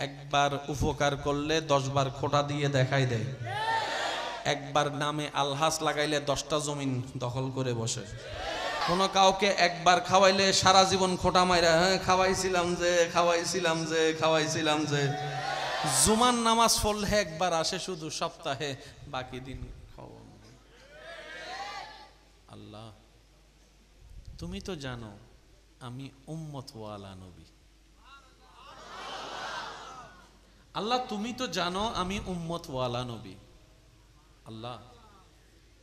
একবার উপকার করলে 10 বার খোটা দিয়ে দেখাই দেয়, একবার নামে আলহাস লাগাইলে 10টা জমিন দখল করে বসে। কোনো কাউকে একবার খাওয়াইলে সারা জীবন খোটা মাইরা, হ্যাঁ খাওয়াইছিলাম যে জুমার নামাজ পড়লে একবার আসে শুধু সপ্তাহে, বাকি দিন খাওয়া। আল্লাহ তুমি তো জানো আমি উম্মতওয়ালা নবী। আল্লাহ তুমি তো জানো আমি উম্মতওয়ালা নবী। আল্লাহ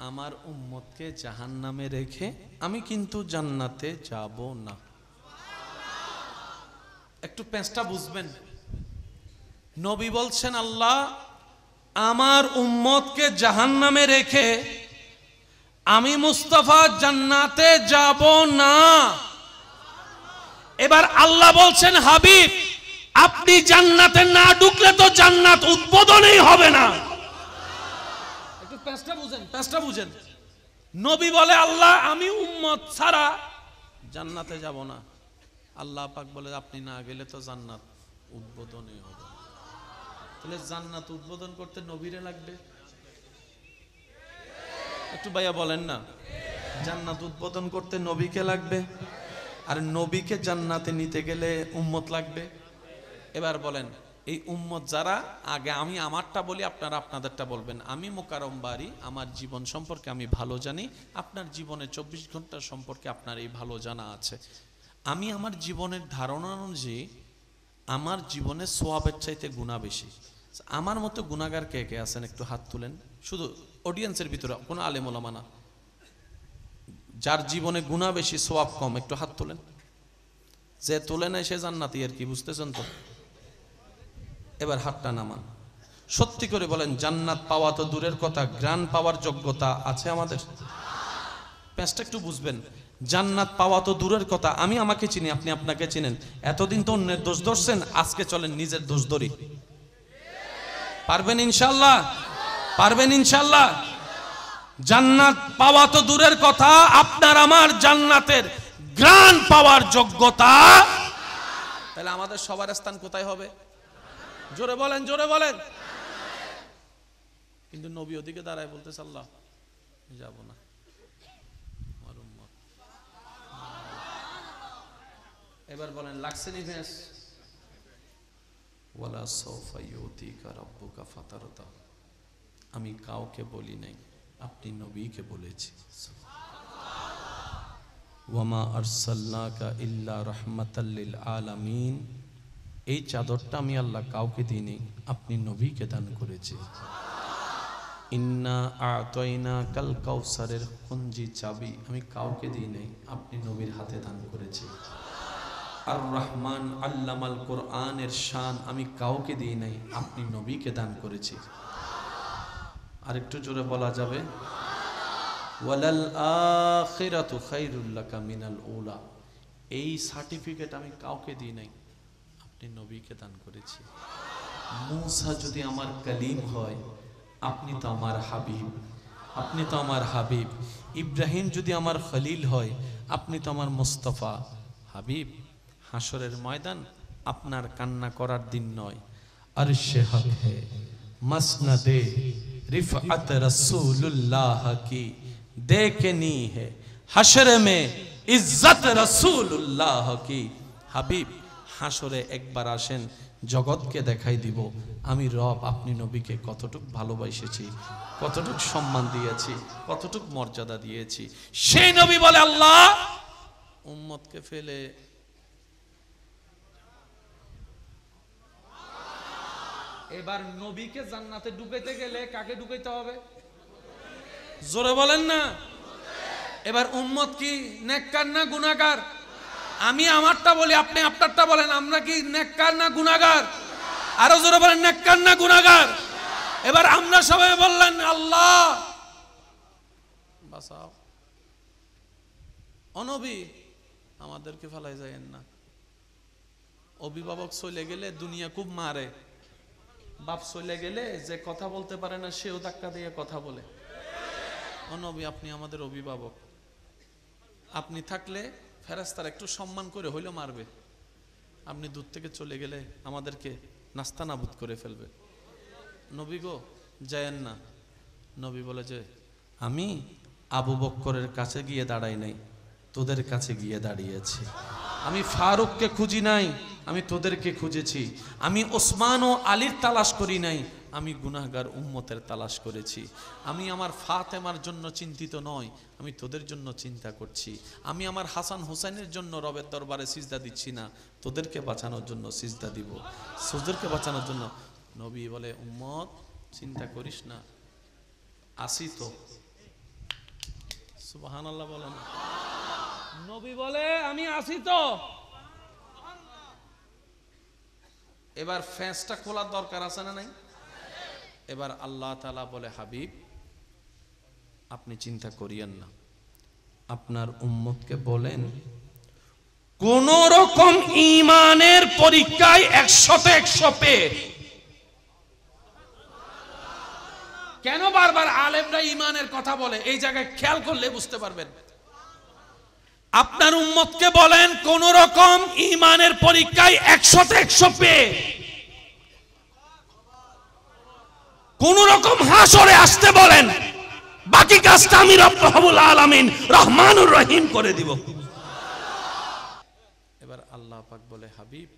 আমার উম্মতকে জাহান্নামে রেখে আমি কিন্তু জান্নাতে যাব না। একটু পেঁচটা বুঝবেন। নবী বলছেন আল্লাহ আমার উম্মতকে জাহান্নামে রেখে আমি মুস্তাফা জান্নাতে যাব না। এবার আল্লাহ বলছেন হাবিব আপনি জান্নাতে না ঢুকলে তো জান্নাত উদ্বোধনই হবে না। একটু পেঁচটা বুঝেন। নবী বলে আল্লাহ আমি উম্মত ছাড়া জান্নাতে যাব না। আল্লাহ পাক বলে আপনি না গেলে তো জান্নাত উদ্বোধনই হবে। তাহলে জান্নাত উদ্বোধন করতে নবীরে লাগবে। একটু ভাইয়া বলেন না, জান্নাত উদ্বোধন করতে নবীকে লাগবে, আর নবীকে জান্নাতে নিতে গেলে উম্মত লাগবে। এবার বলেন এই উম্মত যারা, আগে আমি আমারটা বলি, আপনারা আপনাদেরটা বলবেন। আমি মোকাররম বাড়ি, আমার জীবন সম্পর্কে আমি ভালো জানি, আপনার জীবনে 24 ঘন্টা সম্পর্কে আপনার এই ভালো জানা আছে। আমি আমার জীবনের ধারণা অনুযায়ী আমার জীবনে সোয়াবের চাইতে গুনাহ বেশি। আমার মতো গুনাহগার কে কে আছেন একটু হাত তুলেন, শুধু অডিয়েন্সের ভিতরে, কোনো আলেম ওলামা না। যার জীবনে গুনাহ বেশি সোয়াব কম একটু হাত তোলেন। যে তোলে নাই সে জান্নাতি আর কি, বুঝতেছেন তো? এবার হাতটা নামান। সত্যি করে বলেন জান্নাত পাওয়া তো দূরের কথা, গ্রান পাওয়ার যোগ্যতা আছে আমাদের? প্যাঁচটা একটু বুঝবেন। জান্নাত পাওয়া তো দূরের কথা, আমি আমাকে চিনি, আপনি আপনাকে চিনেন। এতদিন তো অন্যের দোষ ধরছেন, আজকে চলেন নিজের দোষ ধরি। পারবেন ইনশাআল্লাহ? পারবেন ইনশাআল্লাহ? জান্নাত পাওয়া তো দূরের কথা, আপনার আমার জান্নাতের গ্রান পাওয়ার যোগ্যতা। তাহলে আমাদের সবার স্থান কোথায় হবে? জোরে বলেন, জোরে বলেন। কিন্তু নবী ওদিকে দাঁড়ায় বলতেছে আল্লাহ যাব না। এবার বলেন লাগছে নি ভেস? ওয়ালা সাউফা ইউতিকা রাব্বুকা ফাতারদা। আমি কাউকে বলি নাই, আপনি নবীকে বলেছি। ওয়ামা আরসালনাকা ইল্লা রাহমাতাল লিল আলামিন। এই চাদরটা আমি আল্লাহ কাউকে দিইনি, আপনি নবীকে দান করেছি। ইন্না আ'তাইনাকাল কাউসারের কুঞ্জি চাবি আমি কাউকে দিই নাই, আপনি নবীর হাতে দান করেছি। আর রহমান আল্লামাল কোরআনের শান আমি কাউকে দিই নাই, আপনি নবীকে দান করেছি। আরেকটু জোরে বলা যাবে? ওয়ালাল আখিরাতু খায়রুল লাকা মিনাল উলা। এই সার্টিফিকেট আমি কাউকে দিই নাই, আপনি নবীকে দান করেছি। মূসা যদি আমার কালিম হয়, আপনি তো আমার হাবিব, আপনি তো আমার হাবিব। ইব্রাহিম যদি আমার খলিল হয়, আপনি তো আমার মুস্তাফা হাবিব। হাসরের ময়দান আপনার কান্না করার দিন নয়, আরশে হক হে মসনদে रिफ़अत रसूलुल्लाह की देखनी है, हशर में इज्जत रसूलुल्लाह की। হাবিব হাসরে একবার আসেন, জগৎকে দেখাই দিব আমি রব, আপনি নবীকে কতটুক ভালোবাসেছি, কতটুক সম্মান দিয়েছি, কতটুক মর্যাদা দিয়েছি। সেই নবী বলে আল্লাহ উম্মতকে ফেলে এবার নবীকে জান্নাতে ঢুকাইতে গেলে কাকে ঢুকাইতে হবে? জোরে বলেন না। এবার উম্মত কি নেককার না গুনাহগার? আমি আমারটা বলি, আপনি আপনারটা বলেন। আমরা কি নেককার না গুনাহগার? আরো জোরে বলেন নেককার না গুনাহগার? এবার আমরা সবাই বললেন আল্লাহ বাঁচাও। অনবী আমাদেরকে ফেলাই যায়েন না। অভিভাবক চলে গেলে দুনিয়া খুব মারে, বাপ চলে গেলে যে কথা বলতে পারে না সেও ধাক্কা দিয়ে কথা বলে। ও নবী আপনি আমাদের অভিভাবক, আপনি থাকলে ফেরেশতারা একটু সম্মান করে হইলেও মারবে, আপনি দূর থেকে চলে গেলে আমাদেরকে নাস্তানাবুদ করে ফেলবে। নবী গো যায়েন না। নবী বলে যে আমি আবু বক্করের কাছে গিয়ে দাঁড়াই নাই, তোদের কাছে গিয়ে দাঁড়িয়েছি। আমি ফারুককে খুঁজি নাই, আমি তোদেরকে খুঁজেছি। আমি ওসমান ও আলীর তালাশ করি নাই, আমি গুনাহগার উম্মতের তালাশ করেছি। আমি আমার ফাতেমার জন্য চিন্তিত নয়, আমি তোদের জন্য চিন্তা করছি। আমি আমার হাসান হুসাইনের জন্য রবের দরবারে সিজদা দিচ্ছি না, তোদেরকে বাঁচানোর জন্য সিজদা দিব, তোদেরকে বাঁচানোর জন্য। নবী বলে উম্মত চিন্তা করিস না, আসি তো। সুবহানাল্লাহ বলেন। নবী বলে আমি আসি তো। এবার ফ্যাঁসটা খোলার দরকার আছে না নাই? এবার আল্লাহ তাআলা বলে হাবিব আপনি চিন্তা করিয়েন না, আপনার উম্মতকে বলেন কোন রকম ঈমানের পরীক্ষায় 100তে 100 পেয়ে। কেন বারবার আলেমরা ঈমানের কথা বলে, এই জায়গায় খেয়াল করলে বুঝতে পারবেন। আপনার উম্মতকে বলেন কোন রকম ঈমানের পরীক্ষায় 100তে 100 পেয়ে কোন রকম হাসরে আসতে বলেন, বাকি কাজটা আমি রব্বুল আলামিন রহমানুর রহিম করে দিব। এবার আল্লাহ পাক বলে হাবিব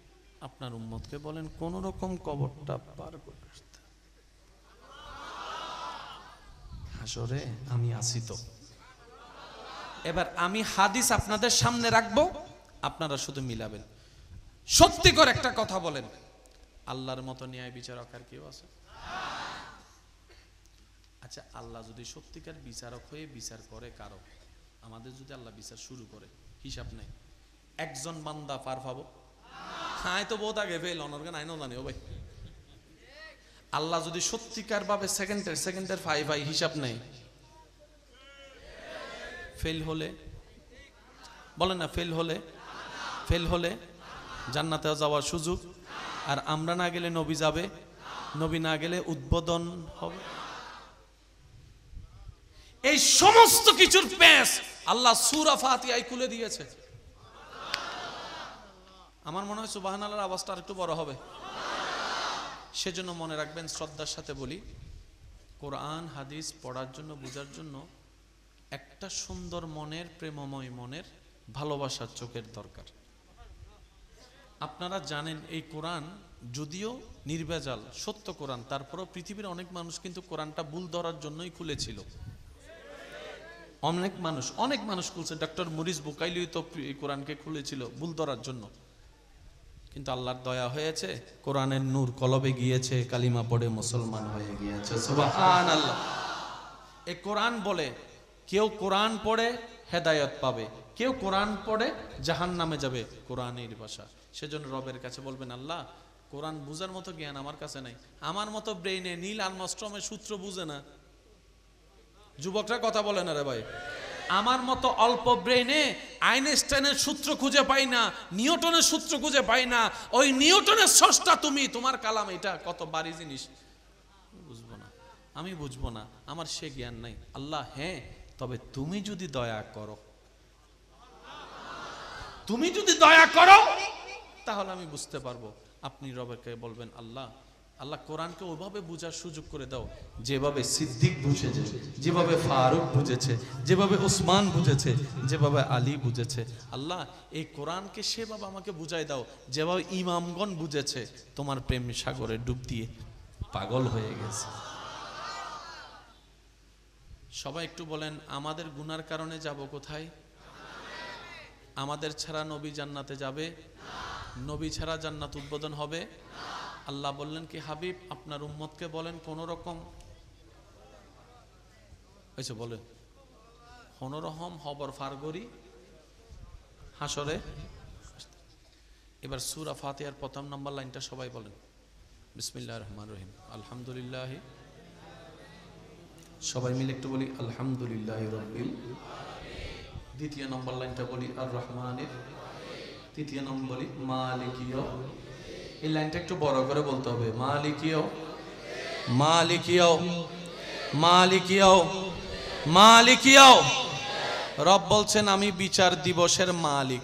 আপনার উম্মতকে বলেন কোন রকম কবরটা পার করে আসতে, হাসরে আমি আসি তো। এবার আমি হাদিস আপনাদের সামনে রাখবো, আপনারা শুধু মিলাবেন। সত্যি করে একটা কথা বলেন, আল্লাহর মতো ন্যায় বিচারক আর কেউ আছে? আচ্ছা আল্লাহ যদি সত্যিকার বিচারক হয়ে বিচার করে কারো, আমাদের যদি আল্লাহ বিচার শুরু করে, হিসাব নেই, একজন বান্দা পার পাবো? হ্যাঁ তো বহুত আগে ফেল অনর্গান আইনও জানি ও ভাই। আল্লাহ যদি সত্যিকার ভাবে সেকেন্ডের ফাই হিসাব নেই, ফেল হলে বলেন না, ফেল হলে জান্নাতে যাওয়ার সুযোগ। আর আমরা না গেলে নবী যাবে, নবী না গেলে উদ্বোধন হবে। এই সমস্ত কিছুর পেশ আল্লাহ সূরা ফাতিহায় খুলে দিয়েছে। আমার মনে হয় সুবহানাল্লাহর আওয়াজটা আরেকটু বড় হবে। সেজন্য মনে রাখবেন, শ্রদ্ধার সাথে বলি, কোরআন হাদিস পড়ার জন্য বোঝার জন্য একটা সুন্দর মনের, প্রেমময় মনের, ভালোবাসার চোখের দরকার। আপনারা জানেন এই কোরআন যদিও নির্ভেজাল সত্য কোরআন, তারপরও পৃথিবীর অনেক মানুষ কিন্তু কোরআনটা ভুল ধরার জন্যই খুলেছিল। অনেক মানুষ খুলছে। ডক্টর মুরিস বুকাইলি তো কোরআনকে খুলেছিল ভুল ধরার জন্য, কিন্তু আল্লাহর দয়া হয়েছে, কোরআনের নূর কলবে গিয়েছে, কালিমা পড়ে মুসলমান হয়ে গিয়েছে। সুবহানাল্লাহ। এই কোরআন বলে কেউ কোরআন পড়ে হেদায়েত পাবে, কেউ কোরআন পড়ে জাহান্নামে যাবে। কোরআনের ভাষা। সেজন্য রবের কাছে বলবেন আল্লাহ কোরআন বুঝার মতো জ্ঞান আমার কাছে নাই, আমার মতো ব্রেইনে নীল আর্মস্ট্রমের সূত্র বুঝে না। যুবকরা কথা বলে না রে ভাই। আমার মতো অল্প ব্রেইনে আইনস্টাইনের সূত্র খুঁজে পাই না, নিউটনের সূত্র খুঁজে পাই না। ওই নিউটনের স্রষ্টা তুমি, তোমার কালাম এটা কত ভারী জিনিস, বুঝবো না, আমি বুঝবো না, আমার সে জ্ঞান নাই। আল্লাহ হ্যাঁ, তবে তুমি যদি দয়া করো, তুমি যদি দয়া করো তাহলে আমি বুঝতে পারবো। আপনি রবেরকে বলবেন আল্লাহ আল্লাহ কোরআনকে ওইভাবে বুঝার সুযোগ করে দাও যেভাবে সিদ্দিক বুঝেছে, যেভাবে ফারুক বুঝেছে, যেভাবে উসমান বুঝেছে, যেভাবে আলী বুঝেছে। আল্লাহ এই কোরআনকে সেভাবে আমাকে বুঝাই দাও যেভাবে ইমামগণ বুঝেছে, তোমার প্রেম সাগরে ডুব দিয়ে পাগল হয়ে গেছে। সবাই একটু বলেন আমাদের গুনার কারণে যাব কোথায়? আমাদের ছাড়া নবী জান্নাতে যাবে? নবী ছাড়া জান্নাত উদ্বোধন হবে? আল্লাহ বললেন কি হাবিব আপনার উম্মতকে বলেন কোন রকম হয়েছে বলে কোন রকম হবর ফারগরি হাসরে। এবার সূরা ফাতিহার প্রথম নম্বর লাইনটা সবাই বলেন, বিসমিল্লাহির রহমানির রহিম। আলহামদুলিল্লাহ, সবাই মিলে একটু বলি আলহামদুলিল্লাহি রাব্বিল। দ্বিতীয় নম্বর লাইনটা বলি আর রহমানির। তৃতীয় নম্বর বলি মালিকিয়। এই লাইনটা একটু বড় করে বলতে হবে, মালিকিয় মালিকিয় মালিকিয় মালিকিয়। রব বলছেন আমি বিচার দিবসের মালিক।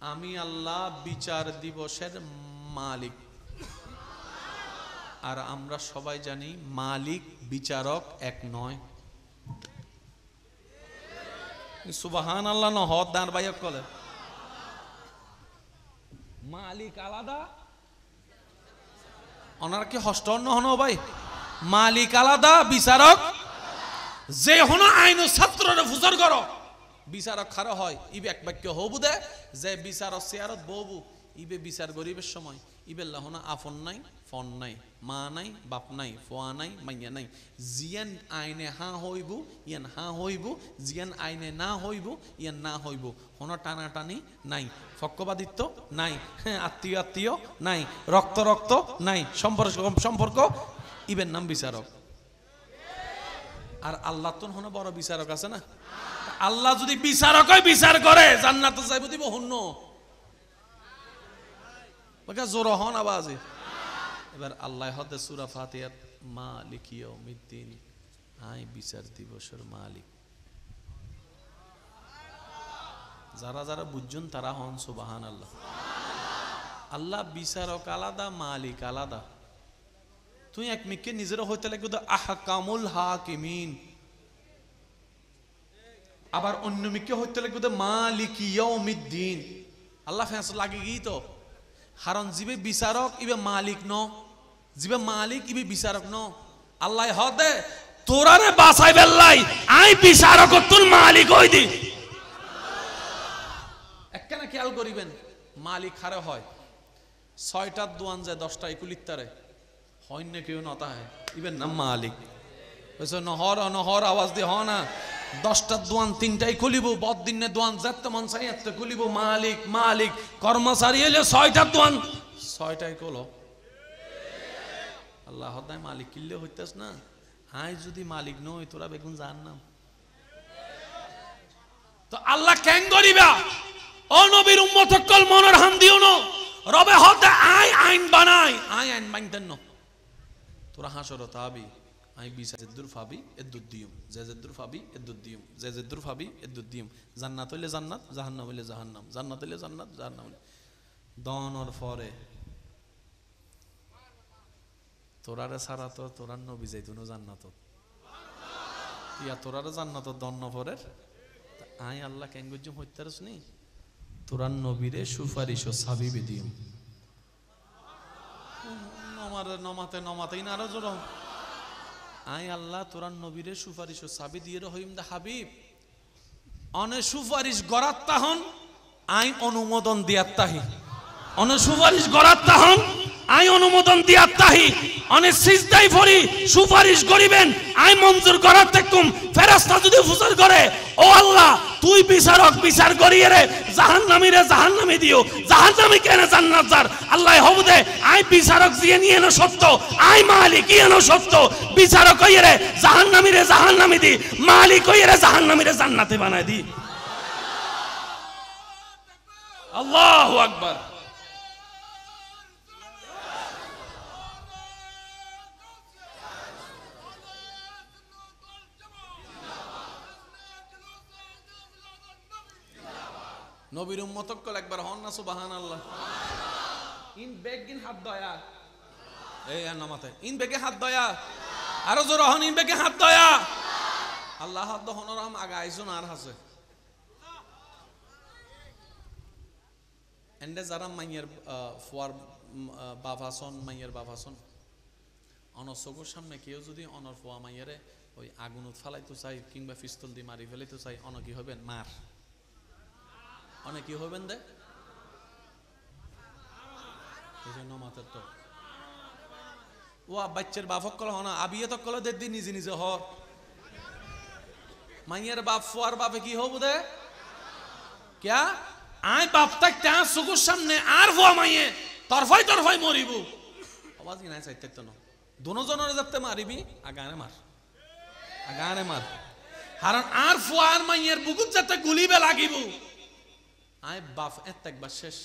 আমি আল্লাহ বিচার দিবসের মালিক। আর আমরা সবাই জানি মালিক বিচারক এক নয়। সুবহান আল্লাহ ন হদ দান ভাইয়া কলে মালিক আলাদা, ওনার কি হস্ত হন ভাই? মালিক আলাদা, বিচারক যে হন আইন ছাত্ররে ফুজর করো বিচারক খারো হয় ইবে এক বাক্য হবু দে যে বিচারক চেয়ারত ববু ইবে বিচার গরিবের সময় ইবে লাহনা আফন নাই, ফন নাই, মা নাই, বাপ নাই, ফোয়া নাই, মাইয়া নাই। জিয়ান আইনে হা হইব ইয়ান হা হইব, জিয়ান আইনে না হইব ইয়ান না হইব। হন টানাটানি নাই, পক্ষপাতিত্ব নাই, আত্মীয় আত্মীয় নাই, রক্ত রক্ত নাই, সম্পর্ক সম্পর্ক, ইবের নাম বিচারক। আর আল্লাহ তো হন বড় বিচারক আছে না? আল্লাহ যদি বিচারক হয় বিচার করে জান্নাত যাইব দিব হন্য জোর হন আওয়াজে। এবার আল্লাহ হদে সূরা ফাতিহাত মালিক ইয়াউমিদ্দিন, আই বিচার দিবসের মালিক। যারা যারা বুঝছেন তারা হন সুবহানাল্লাহ। আল্লাহ বিচারক আলাদা, মালিক আলাদা। তুই এক মিকে নিজের হইতে লাগবে আহকামুল হাকিমিন, আবার অন্য মিকে হইতে লাগবে মালিক ইয়াউমিদ্দিন। আল্লাহ ফেসলা লাগে গই তো, কারণ জিবে বিচারক ইবে মালিক ন, জিবে মালিক ইবে বিচারক ন। আল্লাহ হদে তোরারে বাঁচাই বেল্লাই আই বিচারক তুল মালিক হই দি। একখানা খেয়াল করিবেন, মালিক হারে হয় 6টার দোয়ান যায় 10টা একুলিত্তারে হয় না কেউ নতা হয় ইবেন নাম মালিক। নহর নহর আওয়াজ দিয়ে হ না 10টার দোয়ান 3টাই খুলিব, বদিনে দোয়ান যেতে মন চাই এতে খুলিব। মালিক মালিক কর্মচারী এলে 6টার দোয়ান 6টাই খোলো। আল্লাহ হদায় মালিক কিনলে হইতেস না, আই যদি মালিক নই তোরা বেগুন জান নাম। তো আল্লাহ কেন করিবা ও নবীর উম্মত সকল মনের হাম দিও ন রবে হতে আই আইন বানাই, আই আইন মানতেন ন তোরা হাসর তাবি আই বিসাজেদুর ফাবি এদ্দুর দিয়ুম, জেজেদুর ফাবি এদ্দুর দিয়ুম, জেজেদুর ফাবি এদ্দুর দিয়ুম। জান্নাত হইলে জান্নাত, জাহান্নাম হইলে জাহান্নাম, জান্নাত হইলে জান্নাত, জাহান্নাম হইলে দনর পরে তোরারে সারা তো তোরার নবী যাইতুনো জান্নাত ইয়া তোরারে জান্নাত দন্ন পরে আই আল্লাহ কেন গজ্জুম হইতারস নি তোরার নবীরে সুপারিশ ও সাবিবে দিয়ুম। নমারে নমাতে নমাতেই না আরো জোর আই আল্লাহ তোরার নবীরে সুপারিশ ও সাবি দিয়ে রহিম দা হাবিব অনে সুপারিশ গরাত তাহন আই অনুমোদন দিয়াত তাহি, অনে সুপারিশ গরাত তাহন আই অনুমোদন দিয়াত তাহি, অনে সিজদাই ফরি সুপারিশ করিবেন আই মঞ্জুর করার তেকুম। ফেরেশতা যদি ফুসর করে ও আল্লাহ তুই বিচারক বিচার করিয়ে রে জাহান্নামী রে জাহান্নামী দিও, জাহান্নামী কেন জান্নাত যার। আল্লাহ হবদে আই বিচারক দিয়ে নিয়ে ন সত্য, আই মালিক ইয়ে ন সত্য। বিচারক কইয়ে রে জাহান্নামী রে জাহান্নামী দি, মালিক কইয়ে রে জাহান্নামী রে জান্নাতে বানায় দি। আল্লাহু আকবার। নবীর উম্মত কল একবার হন না সুবহানাল্লাহ। ইন বেগিন হাত দয়া এই নামাতে ইন বেগে হাত দয়া আরো জোর হন ইন বেগে হাত দয়া। আল্লাহ হাত হনরাম আগা আইসুন আর হাসে এন্ডে যারা মাইয়ের ফুয়ার বাভাসন মাইয়ের বাভাসন অনসগোর সামনে কেউ যদি অনর ফুয়া মাইয়ারে ওই আগুনত ফালাইতো চাই কিংবা পিস্তল দিয়ে মারি ফেলাইতো চাই অন কি হবেন মার, অনেক কি হবেন দে মাতের তো ও বাচ্চার বাপক কল হনা আবিয়ে তো কল দে নিজে নিজে হর মাইয়ের বাপ ফুয়ার বাপে কি হবু দে ক্যা আই বাপ তাক তা সুকুর সামনে আর ফুয়া মাইয়ে তরফাই তরফাই মরিব আওয়াজ কি নাই চাইতে তো না দোনো জনের যাতে মারিবি আগানে মার, আগানে মার। কারণ আর ফুয়া আর মাইয়ের বুকুত যাতে গুলিবে লাগিব আয় বাপ এত একবার শেষ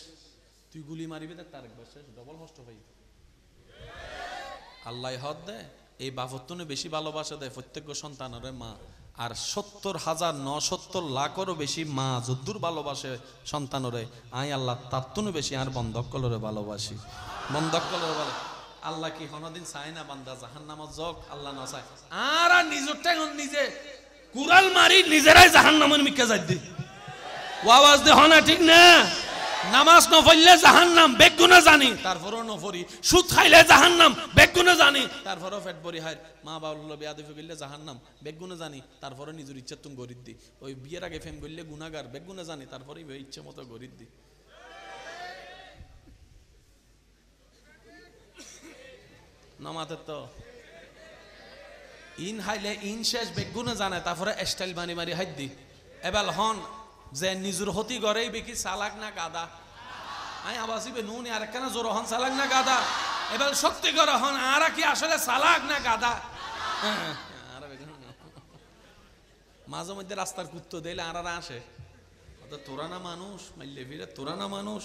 তুই গুলি মারিবি তার একবার শেষ ডবল কষ্ট পাই। আল্লাহ হদ দে এই বাপত্তনে বেশি ভালোবাসা দেয় প্রত্যেক সন্তানের মা আর 70,970,00,000-এরও বেশি মা যদ্দুর ভালোবাসে সন্তানরে, আই আল্লাহ তার তুনু বেশি আর বন্ধকলরে ভালোবাসি। বন্ধকলরে ভালো আল্লাহ কি কোনদিন চায় না বান্দা জাহান্নামত যাক? আল্লাহ না চায়। আর নিজরটা নিজে কুড়াল মারি নিজেরাই জাহান্নামের মিকে যাই দি আওয়াজ দে হনা, ঠিক না? নামাজ ন পড়লে জাহান্নাম, বেগুনে জানি তারপরও ন পড়ি। সুদ খাইলে জাহান্নাম, বেগুনে জানি তারপরও পেট ভরি হায়। মা বাবা বেয়াদবি করলে জাহান্নাম, বেগুনে জানি তারপরে নিজের ইচ্ছা তুমি গরিব দি। ওই বিয়ের আগে ফেম করলে গুনাহগার, বেগুনে জানি তারপরে ইচ্ছে মতো গরিব দি। নামাতে তো ইন হাইলে ইন শেষ, বেগুনে জানে তারপরে স্টাইল মারি মারি হাইত দি। এবার হন যে নিজের হতি গড়েই বেকি চালাক না গাদা? আই আবাসিবে নুন আর কেন জোর হন চালাক না গাদা? এবার সত্যি করে হন আর কি আসলে চালাক না গাদা? মাঝে মধ্যে রাস্তার কুত্তো দিলে আর আসে, তোরা না মানুষ মাইলে ফিরে, তোরা না মানুষ।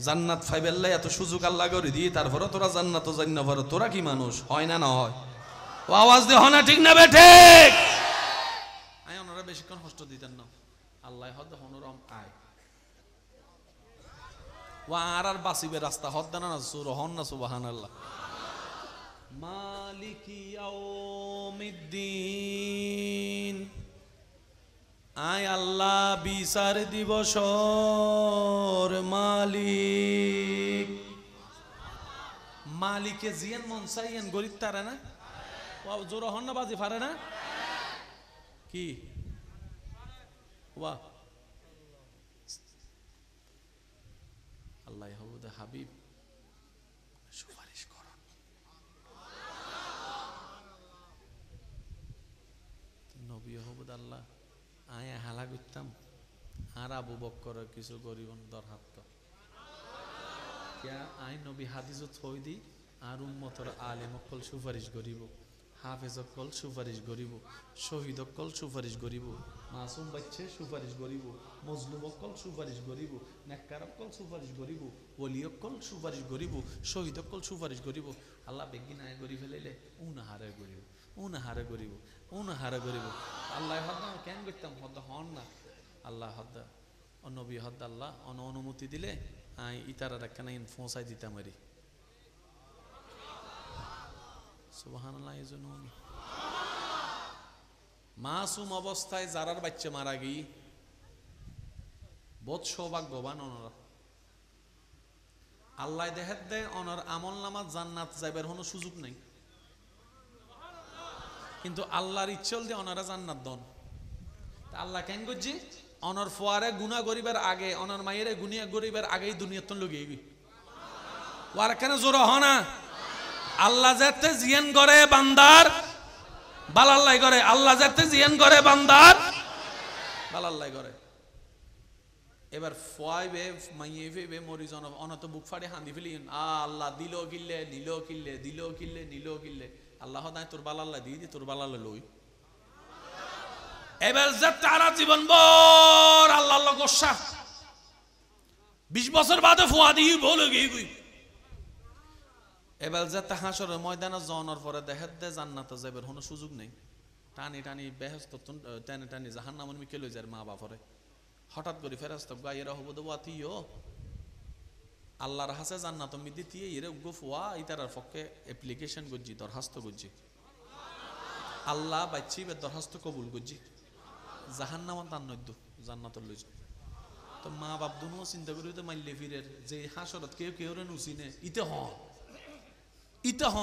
জান্নাত ফাইবেল্লাই এত সুযোগ আল্লাহ করে দিয়ে তারপরে তোরা জান্নাত জান না পারো, তোরা কি মানুষ হয় না? না হয়। ও আওয়াজ দে হনা, ঠিক না বেঠে? আই ওনারা বেশিক্ষণ কষ্ট দিতেন না। আল্লাহ হদ হনরম আয় ও আর বাঁচিবে রাস্তা হদ না সুর হন না। সুবহানাল্লাহ। মালিকি ইয়াউমিদ্দিন, আয় আল্লাহ বিচার দিবসর মালিক। মালিকে জিয়ান মন চাইয়েন গরিব তারা না? ও জোর হন না বাজি পারে না কি? ওয়া আল্লাহ হবুদ হাবিব সুপারিশ করুন। নবী হবুদ আল্লাহ আয়া হালা করতাম আর আবু বক্কর কিছু গরিব দরহাত আই নবী হাদিসও থই দি আর উম্মতর আলেম অকল সুপারিশ করিব, হাফেজ অকল সুপারিশ করিব, শহীদ অকল সুপারিশ করিব, মাসুম বাচ্চা সুপারিশ করিব, মজলুম অকল সুপারিশ করিব, নেককার অকল সুপারিশ করিব, ওলি অকল সুপারিশ করিব, শহীদ অকল সুপারিশ করিব। আল্লাহ বেগিন আয় করি ফেলাইলে উনাহারে করিব, উনাহারে করিব, উনাহারে করিব। আল্লাহ হদ্দা কেন করতাম? হদ্দা হন না আল্লাহ হদ্দা নবী হদ্দা আল্লাহ অনুমতি দিলে আই ইতারা একখানা পৌঁছাই দিতাম আরি। সুবহানাল্লাহ। এজন্য মাসুম অবস্থায় যারার বাচ্চা মারা গই বহুত সৌভাগ্যবান ওনারা। আল্লাহ দেখাত দেয় ওনার আমল নামাজ জান্নাত যাইবার কোনো সুযোগ নেই, কিন্তু আল্লাহর ইচ্ছল দিয়ে ওনারা জান্নাত দন। আল্লাহ কেন করছি? অনর ফোয়ারে গুনা করিবার আগে, অনর মায়েরে গুনিয়া করিবার আগেই দুনিয়াত লগে গই। ওয়ার কেন জোর হনা? আল্লাহ যাতে জিয়ান করে বান্দার বালাল্লাই করে, আল্লাহ যাতে জিয়ান করে বান্দার বালাল্লাই করে। এবার ফোয়াইবে মাইয়েবে মরিজন অনত বুক ফাড়ে হাঁদি ফেলি আল্লাহ দিল কিল্লে নিল কিল্লে দিল কিল্লে নিল কিল্লে। আল্লাহ নাই তোর বালাল্লাই দিয়ে দি, তোর বালাল্লাই লই। এবার যে তারা জীবন ভর আল্লাহ গোসা 20 বছর বাদে ফোয়া দিয়ে বলে গই। এবার যে হাসরের ময়দানে যাওয়ার পরে দেখে দে জান্নাতে যাবার কোনো সুযোগ নেই। টানি টানি বেহেশত টানি টানি জাহান্নামের মিকে লই যায় মা বাপরে। হঠাৎ করে ফেরেশতা গায়েরা হবো দেবো আতিও আল্লাহর হাসে জান্নাত মিদি দিয়ে এরে উগ্র ফোয়া ইতারার পক্ষে অ্যাপ্লিকেশন করছি, দরখাস্ত করছি। আল্লাহ বাচ্চি বে দরখাস্ত কবুল করছি। জাহান্নামত আনন্দ জান্নাতর লইছে। তো মা বাপ দুনো চিন্তা করি তো মাইলে ফিরের যে হাসরত কেউ কেউ রে নুচিনে ইতে হ ইতে হ।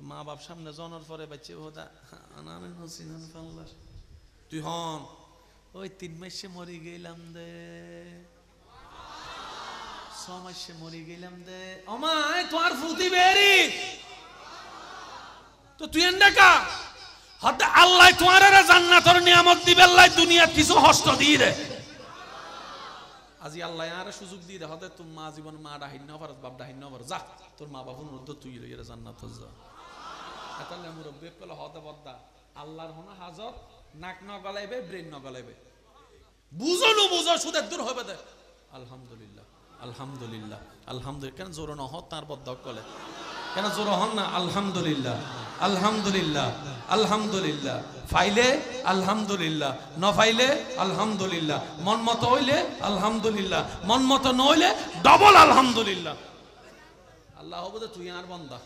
মা বাপ সামনে জনের পরে বাচ্চা হোদা আনারে নুচিনান পাল্লার তুই হন ওই 3 মাসে মরি গেলাম দে, 6 মাসে মরি গেলাম দে। আমায় তোর ফুটি বেরি তো তুই এন্ডাকা হতে আল্লাহ তোমার জান্নাতের নিয়ামত দিবে। আল্লাহ দুনিয়াত কিছু হস্ত দিয়ে দে। আজি আল্লাহ আর সুযোগ দিয়ে দে হতে তুমি মা জীবন মা ডাহিন না পারস বাপ ডাহিন না পারস যা তোর মা বাপুর মধ্যে তুই এর জান্নাত যা। এতালে মুরব্বি কলে হতে বদ্দা আল্লাহর হনা হাজত নাক ন গলাইবে ব্রেন ন গলাইবে বুঝো না বুঝো সুদের দূর হবে দে। আলহামদুলিল্লাহ আলহামদুলিল্লাহ আলহামদুলিল্লাহ। কেন জোর ন হত তার বদ্দা কলে কেন জোর হন না? আলহামদুলিল্লাহ আলহামদুলিল্লাহ আলহামদুলিল্লাহ, ফাইলে আলহামদুলিল্লাহ, ন ফাইলে আলহামদুলিল্লাহ, মন মতো হইলে আলহামদুলিল্লাহ, মন মতো নইলে ডবল আলহামদুলিল্লাহ। আল্লাহ বলে তুই আর বান্দা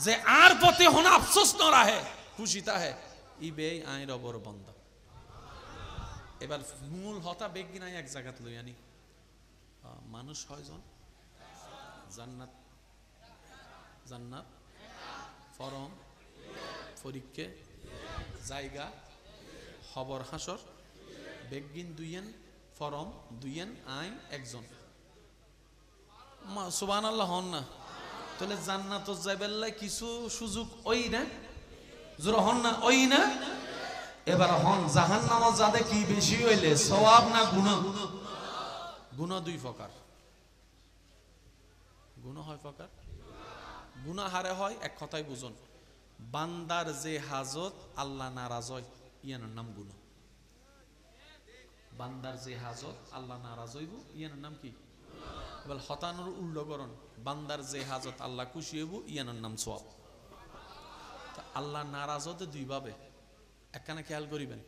যে আর প্রতি হন আফসোস ন রাহে খুশিতা হে ইবে আই রবর বান্দা। এবার মূল হতা বেগি নাই এক জায়গাত লই আনি মানুষ হয়জন জান্নাত জান্নাত ফরম ফরিককে জায়গা খবর হাসর বেগিন দুইয়েন ফরম দুইয়েন আইন একজন সুবহানাল্লাহ হন না তাহলে জান্নাত যাইবেল্লাই কিছু সুযোগ ওই না জোর হন না ওই না। এবার হন জাহান্নামে যাতে কি বেশি হইলে সওয়াব না গুনাহ? গুনাহ দুই প্রকার, গুনাহ হয় প্রকার, গুনাহ হারে হয় এক কথাই বুঝুন বান্দার যে হাজত আল্লাহ নারাজ হয় ইয়ানোর নাম গুনাহ। বান্দার যে হাজত আল্লাহ নারাজ হইব ইয়ানোর নাম কি? এবার হতানোর উল্লগরণ বান্দার যে হাজত আল্লাহ খুশি হইব ইয়ানোর নাম সওয়াব। আল্লাহ নারাজ হতে দুই ভাবে, একখানে খেয়াল করিবেন,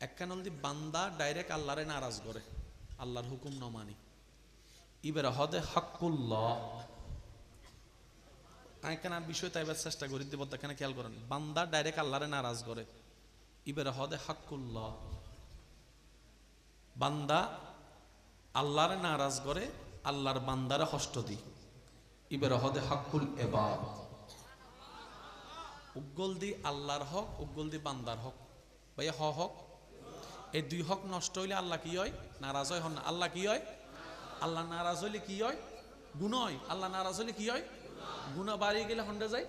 একখান হল বান্দা ডাইরেক্ট আল্লাহরে নারাজ করে আল্লাহর হুকুম ন মানি, ইবের হদে হকুল্লাহ আইকানার বিষয় তাইবার চেষ্টা করি দেব, এখানে খেয়াল করেন বান্দা ডাইরেক্ট আল্লাহরে নারাজ করে ইবের হদে হকুল্লাহ, বান্দা আল্লাহরে নারাজ করে আল্লাহর বান্দারে কষ্ট দি ইবের হদে হকুল ইবাদ। উগ্গল দি আল্লাহর হক উগ্গল দি বান্দার হক, ভাইয়া হক এই দুই হক নষ্ট হইলে আল্লাহ কি হয়? নারাজ হয়। হন না আল্লাহ কি হয়? আল্লাহ নারাজ হইলে কি হয়? গুনাহ হয়। আল্লাহ নারাজ হইলে কি হয়? গুনাহ বাড়িয়ে গেলে হন্ডে যায়,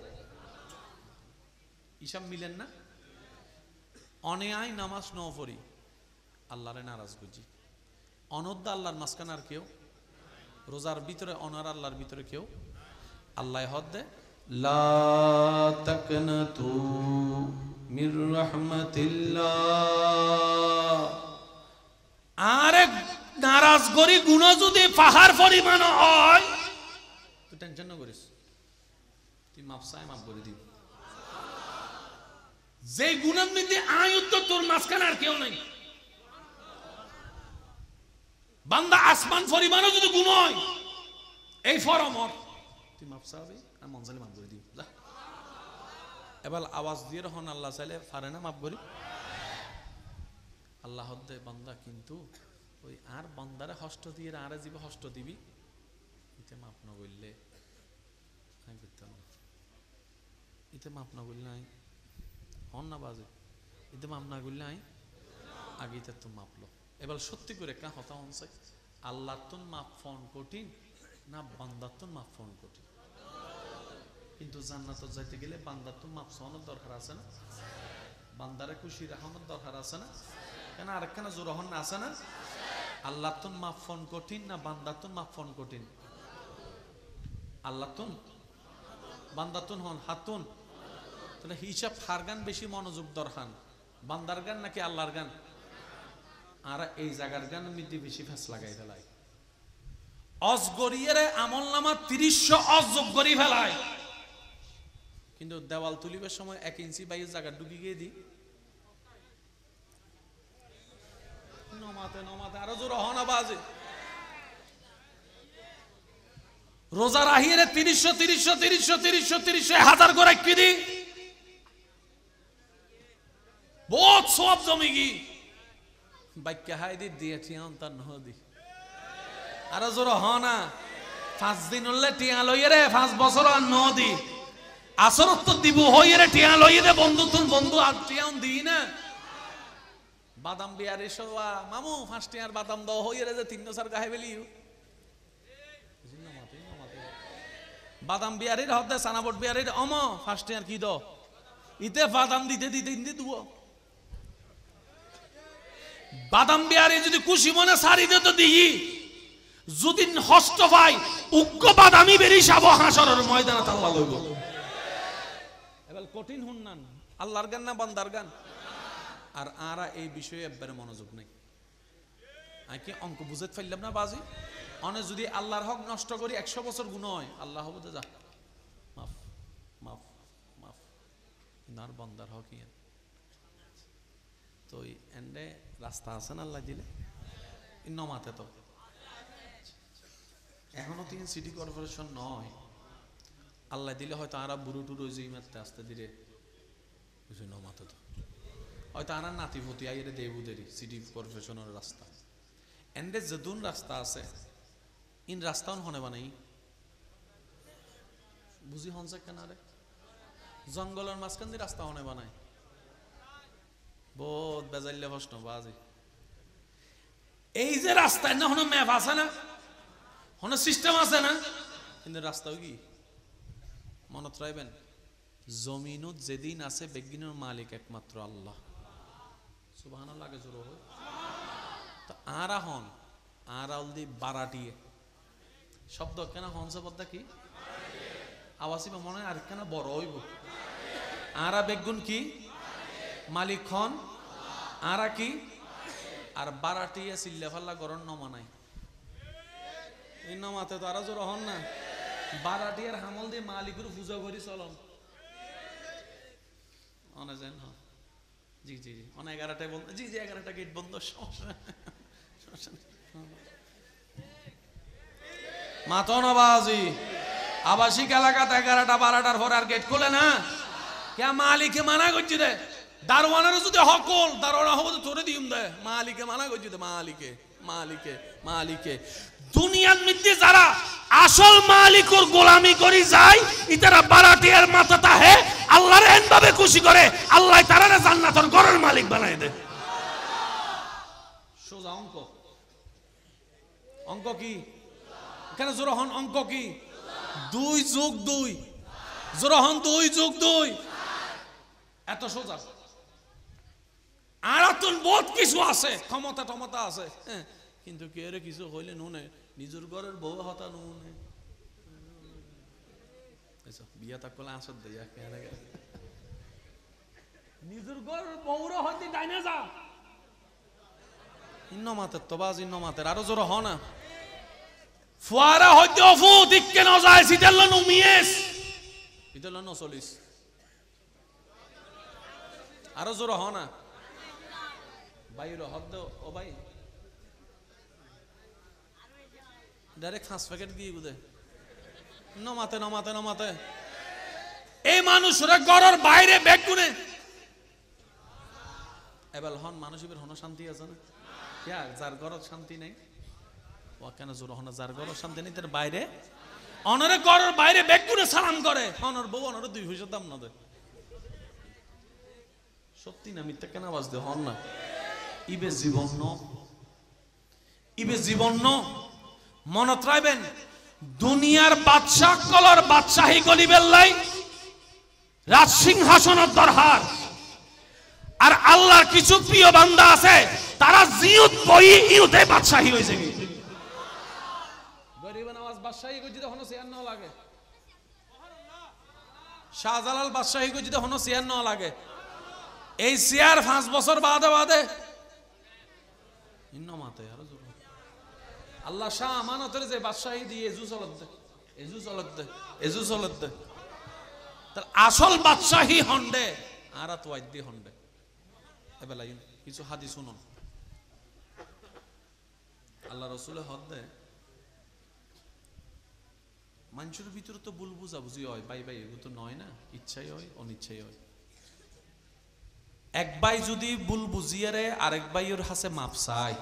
ইসাব মিলেন না। অনেয়াই নামাজ ন পড়ি আল্লাহরে নারাজ বুঝি, অনদ্দা আল্লাহর মাঝখানে আর কেউ, রোজার ভিতরে অনার আল্লাহর ভিতরে কেউ, আল্লাহ হদ দে লা তাকনাতু মির রাহমাতিল্লাহ। আরে নারাজ করি গুনাহ যদি পাহাড় পরিমাণ হয় তুই টেনশন না করিস, তুই মাফ চাই মাফ করে দিবি। যে গুনাহ নিতে আয়ুত তো তোর মাঝখানে আর কেউ নাই, বান্দা আসমান পরিমাণও যদি গুনাহ হয় এই ফরমর তুই মাফ চাবি আর মন চাইলে মাফ করে দিবি। এবার আওয়াজ দিয়ে রহন আল্লাহ চাইলে পারে না মাফ করি। আল্লাহ হদ্দে বান্দা কিন্তু ওই আর বান্দারে হষ্ট দিয়ে আরে জীবে হষ্ট দিবি ইতে মাফ না করলে আমি করতাম না, ইতে মাফ না করলে আই হন না বাজে, ইতে মাফ না করলে আই আগে ইতে তো মাপলো। এবার সত্যি করে কা হতা হন চাই আল্লাহ তোর মাপ ফোন কঠিন না বান্দার তোর মাপ ফোন কঠিন? কিন্তু জান্নাত যাইতে গেলে বান্দার তো মাপ চাওয়ানোর দরকার আছে না? বান্দারে খুশি রাখানোর দরকার আছে না? কেন আরেকখানা জোর হন আছে না? আল্লাহ তোর মাপ ফোন কঠিন না বান্দার তোর মাপ ফোন কঠিন? আল্লাহ তুন বান্দার তুন হন হাতুন, তাহলে হিসাব হার গান বেশি মনোযোগ দরকার, বান্দার গান নাকি আল্লাহর গান? আর এই জায়গার গান মধ্যে বেশি ফেস লাগাই ফেলায়, অজগরিয়ারে আমল নামা ৩০০ অজগরি ফেলায়, কিন্তু দেওয়াল তুলিবার সময় ১ ইঞ্চি বাইরের জায়গা ঢুকি গিয়ে দি নমাতে নমাতে আরো জোর হনা বাজে। রোজা রাহিয়ে ৩০০ ৩০০ ৩০০ ৩০০ ৩০০ হাজার করে কি দি বহুত সব জমি গি বাইকে হাই দি দিয়ে ঠিয়ান তার নদী আরো জোর হনা ৫ দিন হলে টিয়া লইয়ে রে ৫ বছর আর নদী আসরত তো দিব হইয়ে রে টিয়া লইয়ে রে বন্ধু তুন বন্ধু আর টিয়ান দি না বাদাম বিয়ারে সোয়া মামু ৫ টিয়ার বাদাম দাও হইয়ে রে যে ৩০০ গাহে বেলিও বাদাম বিয়ারির হদে সানাবট বিয়ারির অম ৫ টিয়ার কি দাও ইতে বাদাম দিতে দিতে দিতে দুও বাদাম বিয়ারে যদি খুশি মনে সারি দে তো দিই যদি হস্ত ভাই উগ্র বাদামি বেরি সাব হাসরের ময়দানে আল্লাহ লইব। এবার কঠিন হুন্নান আল্লাহর গান না বান্দার গান? আর আরা এই বিষয়ে একবারে মনোযোগ নেই। আমি কি অঙ্ক বুঝতে পারলাম না বাজি? অনে যদি আল্লাহর হক নষ্ট করি ১০০ বছর গুনাহ হয় আল্লাহ হবে তো যা মাফ মাফ আর বন্দার হক ইয়ান তো এন্ডে রাস্তা আছে না আল্লাহ দিলে নমাতে তো এখনো তিনি সিটি কর্পোরেশন নয় আল্লাহ দিলে হয়তো আরা বুড়ো টুরো যেই মারতে আসতে ধীরে নমাতে তো হয়তো আনার নাতিপতি আইরে দেবুদেরই সিটি কর্পোরেশনের রাস্তা এন্ডে যদুন রাস্তা আছে ইন রাস্তাও হনে বানাই বুঝি হনছে কেন রে জঙ্গলের মাঝখান দিয়ে রাস্তা হনে বানায় বহুত বেজাইলে প্রশ্ন বাজি এই যে রাস্তায় না হনো ম্যাপ আছে না হনো সিস্টেম আছে না কিন্তু রাস্তাও কি মনত রাখবেন জমিনত যেদিন আছে বেগিনের মালিক একমাত্র আল্লাহ সুবহানাল্লাহ আগে জোর হয় তো আরা হন আর অলদি বারাটিয়ে শব্দ কেন হনছে পদ্মা কি আওয়াসি বা মনে আর কেন বড় হইব আরা বেগুন কি মালিক হন আরা কি আর বারাটিয়ে চিল্লা ফাল্লা গরম নমানাই এই নমাতে তো আরা জোর হন না বারাটিয়ার হামল দিয়ে মালিকের পূজা করি চলন অনে যেন জি জি জি অনেক 11টায় বন্ধ জি জি 11টা গেট বন্ধ সমস্যা মাতনবাজি আবাসিক এলাকাতে 11টা 12টার পর আর গেট খুলে না কে মালিকে মানা করছি দে দারোয়ানের যদি হকল দারোয়ানা হবে তো তোরে দিম দে মালিকে মানা করছি দে মালিকে মালিকে মালিকে দুনিয়ার মধ্যে যারা আসল মালিকর গোলামি করি যায় ইতারা বারাটিয়ার মাথাটা হে আল্লাহর এন ভাবে খুশি করে আল্লাহ তারারে জান্নাতের ঘরের মালিক বানায় দেয় সোজা অঙ্ক অঙ্ক কি কেন জোরহন অঙ্ক কি 2 যোগ 2 জোরহন 2 যোগ 2 এত সোজা আর তো বহুত কিছু আছে ক্ষমতা টমতা আছে কিন্তু কে রে কিছু হইলে নুনে নিজের ঘরের বউ হতা নুনে বিয়া তা কলে আসত দেয়া নিজের ঘরের বউরা হইতে ডাইনে যা ইন্নমাতের তো বাজ ইন্নমাতের আরো জোর হ না ফুয়ারা হইতে অফু দিককে ন যায় সিটাল নুমিয়েস সিটাল ন চলিস আরো জোর হ না বাইরে হদ্দ ও ভাই ডাইরেক্ট 5 প্যাকেট দিয়ে বুঝে নমাতে নমাতে নমাতে এই মানুষরা ঘরের বাইরে ব্যাগ গুনে এবার হন মানুষের হন শান্তি আছে না क्या যার ঘরত শান্তি নেই ও কেন জোর হন যার ঘরত শান্তি নেই তার বাইরে অনরে ঘরের বাইরে ব্যাগ গুনে সালাম করে অনর বউ অনর 2 পয়সা দাম না দেয় সত্যি না মিথ্যা কেন আওয়াজ দে হন না ইবে জীবন মনত রাখবেন দুনিয়ার বাদশাহ কলর বাদশাহী গলিবের লাই রাজ সিংহাসনের দরহার আর আল্লাহর কিছু প্রিয় বান্দা আছে তারা জিয়ত বই ইউতে বাদশাহী হইছে কি গরিব নওয়াজ বাদশাহী কই যদি হনো সিয়ার না লাগে শাহজালাল বাদশাহী কই যদি হনো সিয়ার না লাগে এই সিয়ার 5 বছর বাদে ইন্নমাতে আর জোর আল্লাহ শাহ আমানতের যে বাদশাহী দিয়ে এজু চলত দে তার আসল বাদশাহী হন্ডে আর তো আইদি হন্ডে এবেলা কিছু হাদিস শুনুন আল্লাহ রাসূলের হদ্দে মানুষের ভিতরে তো ভুল বুঝাবুঝি হয় ভাই এগুলো তো নয় না ইচ্ছাই হয় অনিচ্ছাই হয় এক ভাই যদি ভুল বুঝিয়ে রে আরেক ভাইয়ের হাসে মাপ চায়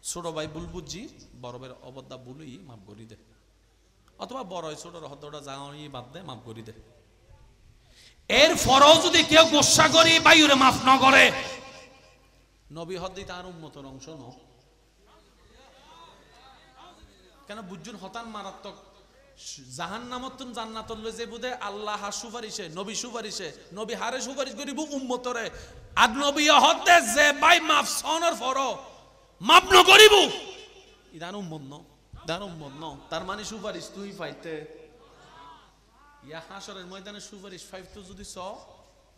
ছোট ভাই ভুল বুঝি বড় ভাইয়ের অবদা ভুলই মাপ করি দে অথবা বড় ছোটর হদ্দটা যাওয়াই বাদ দে মাপ করি দে এর ফরও যদি কেউ গোসা করি ভাইয়ের মাফ না করে নবী হদ্দি তার উম্মতের অংশ ন কেন বুঝুন হতান মারাত্মক জাহান্নামত জান্নাতত লই যে বুদে আল্লাহ সুপারিশে নবী সুপারিশে নবী হারে সুপারিশ করিব উম্মতরে আর নবী হদ্দে যে ভাই মাফ সনর ফরও মাপ ন করিব ইদান উম্মত ন তার মানে সুপারিশ তুই পাইতে ইয়া হাসরের ময়দানে সুপারিশ ফাইভ তো যদি চ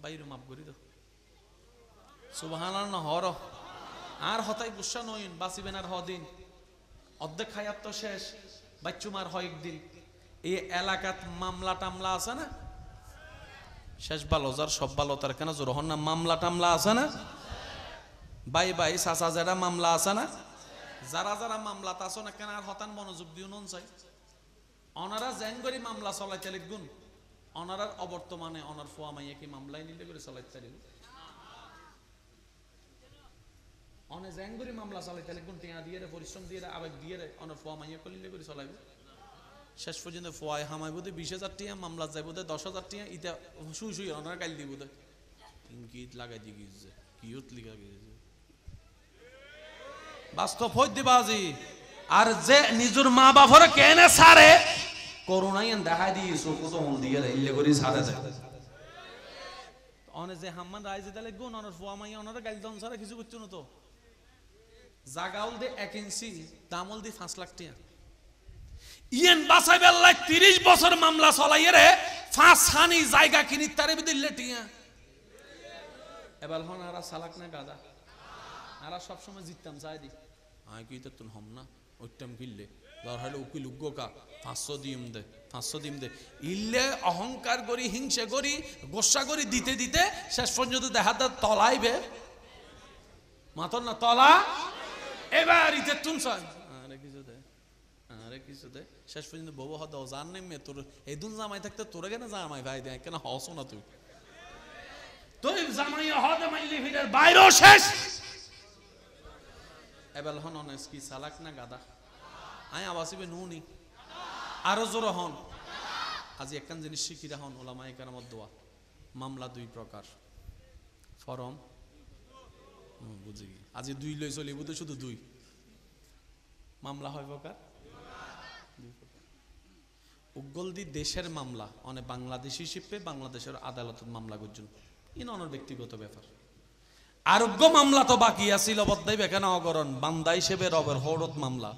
বাইরে মাপ করি দাও সুবহানাল্লাহ হর আর হতাই গুসা নইন বাঁচিবেন আর হদিন অর্ধেক হায়াত তো শেষ বাচ্চুমার হয় একদিন এই এলাকাত মামলা টামলা আছে না শেষ ভালো যার সব ভালো তার কেন জোর হন না? মামলা টামলা আছে না? ভাই ভাই চাচা যারা মামলা আছে না? যারা যারা মামলা আছে না কেন আর হতান মনোযোগ দিও নন চাই। অনারা জেন করে মামলা চলাইতে লিখুন, অনারার অবর্তমানে অনার ফোয়া মাইয়া কি মামলায় নিলে করে চলাইতে লিখুন, অনে জেন করে মামলা চলাইতে লিখুন, টিয়া দিয়ে পরিশ্রম দিয়ে আবেগ দিয়ে অনার ফোয়া মাইয়া করলে করে চলাইব। শেষ পর্যন্ত ফোয়ায় হামাই বোধ 20,000 টিয়া, মামলা যাই বোধ 10,000 টিয়া, ইটা শুই শুই অনার গাইল দিব বোধ ইট লাগাই দিয়ে গিয়েছে কিউট লিখা গিয়েছে বাস্তব হই দিবাজি। আর যে নিজের মা বাপরে কেনে সারে করোনাই দেখা দিয়েছো কত হল দিয়ে ইল্লে করে সারে যায়। অনে যে হাম্মান রাইজে দিলে গুণ অনার ফোয়া মাইয়া অনারা গাইল দন সারা কিছু করছো না তো। জাগাউল দে 1 ইঞ্চি দামল দি 5 লাখ টিয়া ইয়েন বাসাই বেল্লাই 30 বছর মামলা চলাই রে 5 হানি জায়গা কিনি তারে দিলে টিয়া। এবার হন আরা সালাক না গাদা, আরা সব সময় জিততাম চাই দি আয় কি তুন হম না ওইটাম কিনলে দর হলে উকিল উগ্গকা 500 দিম দে 500 দিম দে ইল্লে অহংকার করি হিংসা করি গোসা করি দিতে দিতে শেষ পর্যন্ত দেখা দা তলাইবে মাতর না তলা। এবার ইতে তুন চাই আরে কিছু দে আরে কিছু দে শেষ পর্যন্ত বউ হদ জান নেমে তোর এই দুন জামাই থাকতে তোরে কেন জামাই ভাই দে কেন হসো না তুই তুই জামাই হদ মাইলি ফিরের বাইরেও শেষ। এবার হন অনেস কি সালাক না গাদা আয় আবাসিবে নুনি আরো জোর হন। আজি একখান জিনিস শিখিরা হন ওলামায়ে কেরামত দোয়া মামলা 2 প্রকার ফরম বুঝি আজি 2 লই চলিব তো শুধু 2 মামলা হয় প্রকার 2 প্রকার। উগ্গল দি দেশের মামলা অনে বাংলাদেশি শিপে বাংলাদেশের আদালতের মামলা করছেন ইন অনর ব্যক্তিগত ব্যাপার। আরোগ্য মামলা তো বাকি আছিল বদ্দাই বেখানা অগরণ বান্দা হিসেবে রবের হরত মামলা